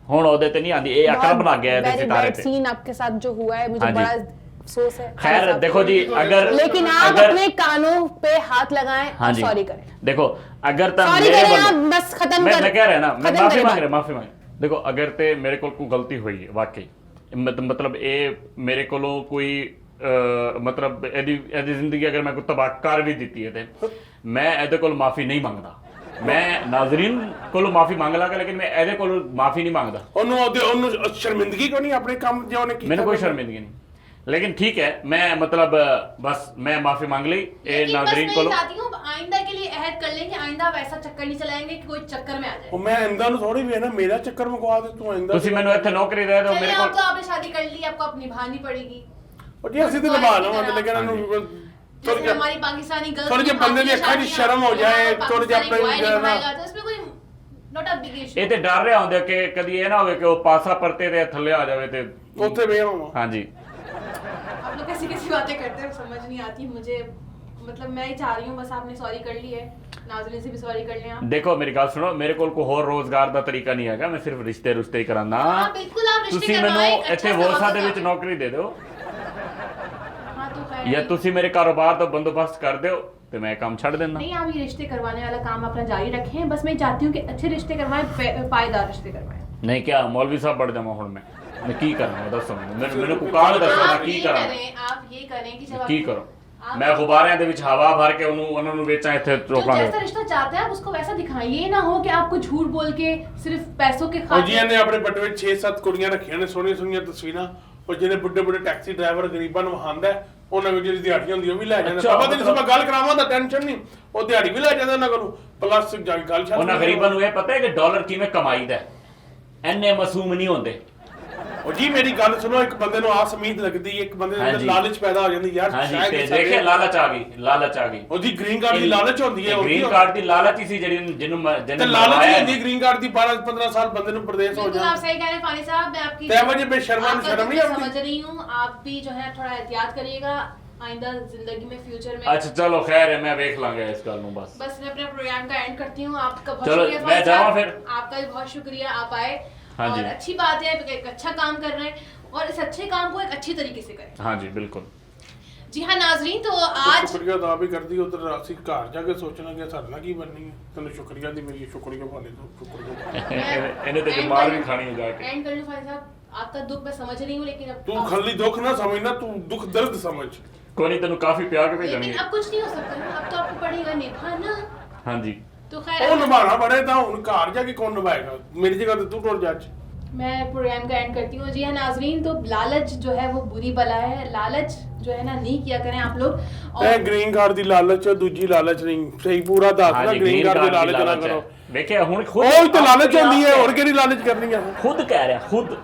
ਹੁਣ ਉਹਦੇ ਤੇ ਨਹੀਂ ਆਂਦੀ ਇਹ ਅਕਲ ਬਣਾ ਗਿਆ ਇਹਦੇ ਸਿਤਾਰੇ ਤੇ सीन आपके साथ जो हुआ है मुझे हाँ जी। बड़ा अफसोस है। खैर देखो जी अगर लेकिन आप अगर अपने कानों पे हाथ लगाएं हाँ और जी सॉरी करें। देखो अगर तो सॉरी मेरे करें ਵੱਲੋਂ- आप, बस खत्म मैं कर मैं कह रहा ना मैं खत्म माफी करें मांग बात। रहा माफी मांग देखो अगर ते मेरे को कोई गलती हुई है वाकई मतलब ਇਹ ਮੇਰੇ ਕੋਲੋਂ ਕੋਈ ਮਤਲਬ ਇਹਦੀ ਜ਼ਿੰਦਗੀ ਅਗਰ ਮੈਂ ਕੋਈ ਤਬਾਹ ਕਰ ਵੀ ਦਿੱਤੀ ਹੈ ਤੇ ਮੈਂ ਇਹਦੇ ਕੋਲ ਮਾਫੀ ਨਹੀਂ ਮੰਗਦਾ ਮੈਂ ਨਾਜ਼ਰੀਨ ਕੋਲੋਂ ਮਾਫੀ ਮੰਗ ਲਾਂਗਾ ਲੇਕਿਨ ਮੈਂ ਇਹਦੇ ਕੋਲੋਂ ਮਾਫੀ ਨਹੀਂ ਮੰਗਦਾ ਉਹਨੂੰ ਸ਼ਰਮਿੰਦਗੀ ਕਿਉਂ ਨਹੀਂ ਆਪਣੇ ਕੰਮ ਜੋ ਉਹਨੇ ਕੀਤਾ ਮੈਨੂੰ ਕੋਈ ਸ਼ਰਮਿੰਦਗੀ नहीं लेकिन ठीक है मैं मतलब बस मैं माफी मांग ली ये लेकिन बस नाजरीन मैं को चाहती हूँ आइंदा के लिए अहद कर लें कि आइंदा वैसा चक्कर नहीं चलाएंगे कि कोई चक्कर में आ जाए ਉਹ ਮੈਂ ਇੰਦਾ ਨੂੰ ਥੋੜੀ ਵੀ ਹੈ ਨਾ ਮੇਰਾ ਚੱਕਰ ਮੁਕਵਾ ਦੇ ਤੂੰ ਇੰਦਾ ਤੁਸੀਂ ਮੈਨੂੰ ਇੱਥੇ ਨੌਕਰੀ ਦੇ ਦਿਓ चलिए, ਮੇਰੇ अब ਕੋਲ तो आपने शादी कर ली, आपको अब निभानी पड़ेगी। ਉਹ ਜੀ ਅਸੀਂ ਤੇ ਨਿਭਾ ਲਵਾਂਗੇ ਲੇਕਿਨ हाँ ਇਹਨੂੰ थोड़ी जैसे हमारी पाकिस्तानी गर्ल्स थोड़ी निभाती बंदे हैं की अक्खां दी शादियां, शर्म हो जाए, यहाँ थोड़ी जी पाकिस्तानी अपने बॉय जो है ना- निभाएगा, तो इसमें कोई not a big issue। ਇਹ ਤੇ ਡਰ ਰਿਹਾ ਹੁੰਦੇ ਕਿ ਕਦੀ ਇਹ ਨਾ ਹੋਵੇ ਕਿ ਉਹ ਪਾਸਾ ਪਰਤੇ ਤੇ ਥੱਲੇ ਆ ਜਾਵੇ ਤੇ ਉੱਥੇ ਵੇ ਹਾਂ ਹਾਂਜੀ आप लोग कैसी कैसी बातें करते हैं समझ नहीं आती मुझे। मतलब मैं ही चाह रही हूँ बस आपने सॉरी कर ली है, नाज़रीन से भी सॉरी कर लें आप। ਦੇਖੋ ਮੇਰੀ ਗੱਲ ਸੁਣੋ ਮੇਰੇ ਕੋਲ ਕੋਈ ਹੋਰ ਰੋਜ਼ਗਾਰ ਦਾ ਤਰੀਕਾ ਨਹੀਂ ਹੈਗਾ ਮੈਂ ਸਿਰਫ ਰਿਸ਼ਤੇ ਹੀ ਕਰਾਂਦਾ हाँ बिल्कुल, आप रिश्ते ਤੁਸੀਂ ਮੈਨੂੰ करवाएं, एक ਇੱਥੇ अच्छा ਵੋਸਾ सा ਦੇ ਵਿੱਚ वक्त ਨੌਕਰੀ ਦੇ ਦਿਓ हाँ तो खैर ਜਾਂ नहीं। ਤੁਸੀਂ ਮੇਰੇ ਕਾਰੋਬਾਰ ਦਾ ਬੰਦੋਬਸਤ ਕਰ ਦਿਓ ਤੇ ਮੈਂ ਕੰਮ ਛੱਡ ਦਿੰਦਾ नहीं, आप ये रिश्ते करवाने वाला काम अपना जारी रखें। बस मैं चाहती हूँ कि अच्छे रिश्ते करवाएं, पायदार रिश्ते करवाएं। ਨਹੀਂ ਕਿਆ ਮੌਲਵੀ ਸਾਹਿਬ ਬਣ ਜਾਵਾਂ ਹੁਣ ਮੈਂ ਕੀ ਕਰਾਂ ਦੱਸੋ ਮੈਨੂੰ ਕੋਈ ਕਾਲ ਦੱਸੋ ਮੈਂ आप ਕੀ ये ਕਰਾਂ करें, आप ये करें कि जब ਕੀ आप- ਕਰਾਂ आप- ਮੈਂ ਗੁਬਾਰਿਆਂ ਦੇ ਵਿੱਚ ਹਵਾ ਭਰ ਕੇ ਉਹਨਾਂ ਨੂੰ ਵੇਚਾਂ ਇੱਥੇ जो ਰੋਕਾਂ जैसा रिश्ता चाहते हैं आप उसको वैसा दिखाएं। ये ना हो कि आपको झूठ बोल के सिर्फ पैसों के ਉਹ ਜੀ खातिर। ਇਹਨੇ ਆਪਣੇ ਪੱਟ ਵਿੱਚ 6-7 ਕੁੜੀਆਂ ਰੱਖੀਆਂ ਨੇ ਸੋਹਣੀਆਂ ਸੋਹਣੀਆਂ ਤਸਵੀਰਾਂ ਉਹ ਜਿਹੜੇ ਬੁੱਢੇ ਬੁੱਢੇ ਟੈਕਸੀ ਡਰਾਈਵਰ ਗਰੀਬਾਂ ਨੂੰ ਵਹਾਉਂਦਾ ਉਹਨਾਂ ਵਿੱਚ ਜਿਹੜੀ ਦਿਹਾੜੀ ਹੁੰਦੀ ਉਹ ਵੀ ਲੈ ਜਾਂਦਾ ਅੱਛਾ, ਬਾਬਾ ਦੀ ਮਤਲਬ- ਸਭ ਗੱਲ ਕਰਾਵਾਂ ਤਾਂ ਟੈਨਸ਼ਨ ਨਹੀਂ ਉਹ ਦਿਹਾੜੀ ਵੀ ਲੈ ਜਾਂਦਾ ਉਹਨਾਂ ਕੋਲੋਂ ਪਲੱਸ ਜਾ ਕੇ ਗੱਲ ਛੱਡ ਉਹਨਾਂ ਗਰੀਬਾਂ ਨੂੰ ਇਹ ਪਤਾ ਹੈ ਕਿ ਡਾਲਰ ਕਿਵੇਂ ਕਮਾਈਦਾ ਹੈ। ਇੰਨੇ ਮਾਸੂਮ ਨਹੀਂ ਹੁੰਦੇ ਉਹ ਜੀ ਮੇਰੀ ਗੱਲ ਸੁਣੋ ਇੱਕ ਬੰਦੇ ਨੂੰ ਆਸ ਉਮੀਦ ਲੱਗਦੀ ਇੱਕ ਬੰਦੇ ਦੇ ਅੰਦਰ ਹਾਂਜੀ। ਲਾਲਚ ਪੈਦਾ ਹੋ ਜਾਂਦੀ ਯਾਰ ਹਾਂਜੀ ਸ਼ਾਇਦ ਤੇ ਇਹ ਸਾਡੇ- ਦੇਖੇ ਲਾਲਚ ਆ ਗਈ ਉਹਦੀ ਗ੍ਰੀਨ ਕਾਰਡ ਦੀ ਲਾਲਚ ਹੁੰਦੀ ਹੈ ਗ੍ਰੀਨ ਕਾਰਡ ਦੀ ਲਾਲਚ ਹੀ ਸੀ ਜਿਹਨੂੰ ਤੇ ਲਾਲਚ ਮਰਵਾਇਆ ਹੀ ਹੈ। ਹੁੰਦੀ ਗ੍ਰੀਨ ਕਾਰਡ ਦੀ 12-15 ਸਾਲ ਬੰਦੇ ਨੂੰ ਪ੍ਰਦੇਸ਼ ਹੋ बिल्कुल आप ਜਾਂਦਾ सही कह रहे हैं फानी साहब। मैं आपकी ते वजह बेशर्मा आपका शर्म दुख नहीं आती? समझ रही हूँ। आप भी जो है थोड़ा एहतियात करिएगा आइंदा जिंदगी में, फ्यूचर में। अच्छा चलो खैर है मैं देख लांगा इस गल ਨੂੰ बस बस मैं अपने प्रोग्राम का एंड करती हूँ। आपका बहुत चलो, शुक्रिया मैं फानी जाऊँ साहब। फिर? आपका भी बहुत शुक्रिया, आप आए। हाँ जी। और अच्छी बात है कि एक अच्छा काम कर रहे हैं और इस अच्छे काम को एक अच्छी तरीके से करें। हाँ जी बिल्कुल जी हाँ नाजरीन, तो आज ਸ਼ੁਕਰੀਆ ਦਾ ਵੀ ਕਰਦੀ ਉਧਰ ਅਸੀਂ ਘਰ ਜਾ ਕੇ ਸੋਚਣਾ ਕਿ ਸਾਡੇ ਨਾਲ ਕੀ ਬਣਨੀ ਹੈ ਤੈਨੂੰ ਸ਼ੁਕਰੀਆ ਦੀ ਮੇਰੀ ਸ਼ੁਕਰੀਆ ਭਾਲੇ ਤੋਂ ਸ਼ੁਕਰੀਆ ਇਹਨੇ ਤੇ end ਮਾਰ कर भी लूं- खानी है जाके end कर लूं फानी साहब। आपका दुख मैं समझ रही हूँ लेकिन अब ਤੂੰ ਖਾਲੀ ਦੁੱਖ ਨਾ ਸਮਝਣਾ ਤੂੰ ਦੁੱਖ ਦਰਦ ਸਮਝ कोई नहीं तेन काफी प्यार के भेजेंगे लेकिन अब कुछ नहीं हो सकता ना, अब तो आपको पड़ेगा निभाना। हाँ जी तो खैर ਉਹ ਨਿਭਾਣਾ ਬੜੇ ਤਾਂ ਹੁਣ ਘਰ ਜਾ ਕੇ ਕੌਣ ਨਿਭਾਏਗਾ ਮੇਰੀ ਜਗ੍ਹਾ ਤੇ ਤੂੰ ਟੁਰ ਜਾ ਅੱਜ मैं प्रोग्राम का एंड करती हूँ। जी हाँ नाजरीन, तो लालच जो है वो बुरी बला है, लालच जो है ना नहीं किया करें आप लोग। ਇਹ ਗ੍ਰੀਨ ਕਾਰਡ ਦੀ ਲਾਲਚ ਹੈ, ਦੂਜੀ ਲਾਲਚ ਨਹੀਂ। ਸਹੀ ਪੂਰਾ ਦੱਸ हाँ ਨਾ, जी, ਗ੍ਰੀਨ ग्रीन ਕਾਰਡ ਦੀ कार्ड की ਲਾਲਚ ਨਾ लालच ਕਰੋ। है। देखिए हुण खुद ਉਹ ਹੀ ਤਾਂ ਲਾਲਚ अपने ਹੁੰਦੀ ਹੈ, आप ਹੋਰ ਕਿਹੜੀ ਲਾਲਚ ਕਰਨੀ ਹੈ। खुद कह रहे हैं, खुद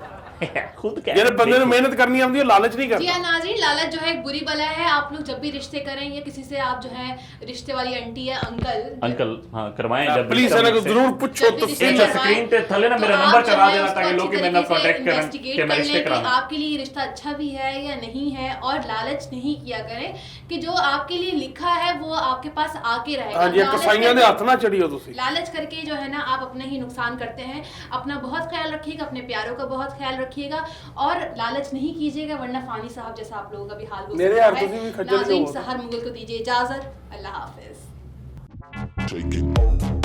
खुद कह ਜਿਹੜੇ रहे ਬੰਦੇ ਨੂੰ हैं। ਮਿਹਨਤ ਕਰਨੀ ਆਉਂਦੀ ਹੈ, ਲਾਲਚ ਨਹੀਂ जी ਕਰਦਾ। हाँ नाजरीन, लालच जो है एक बुरी बला है। आप लोग जब भी रिश्ते करें या किसी से आप जो है रिश्ते वाली आंटी या अंकल हाँ करवाएं जब प्लीज रिश्ता ਇਹਨਾਂ को मुझसे। जरूर पूछो जब भी ਤੁਸੀਂ। रिश्ते अच्छा, करवाएं, स्क्रीन पे थले ना तो मेरा आप नंबर जो चला है देना उसको ताकि अच्छी लोग कि तरीके मैंने से कांटेक्ट करें investigate कि मैं कर रिश्ते लें कि कराना। आपके लिए रिश्ता अच्छा भी है या नहीं है, और लालच नहीं किया करें कि जो आपके लिए लिखा है वो आपके पास आके रहेगा। ਹਾਂਜੀ, लालच ਕਸਾਈਆਂ ਦੇ करके- ਹੱਥ ਨਾ ਚੜੀਓ ਤੁਸੀਂ। लालच करके जो है ना आप अपना ही नुकसान करते हैं। अपना बहुत ख्याल रखिएगा, अपने प्यारों का बहुत ख्याल रखिएगा, और लालच नहीं कीजिएगा, वरना फानी साहब जैसा आप लोगों का भी हाल हो मेरे सकता यार, है। तुसी भी खज्जल नाज़रीन, हो। सहर मुगल को दीजिए इजाजत। अल्लाह हाफिज। Take it.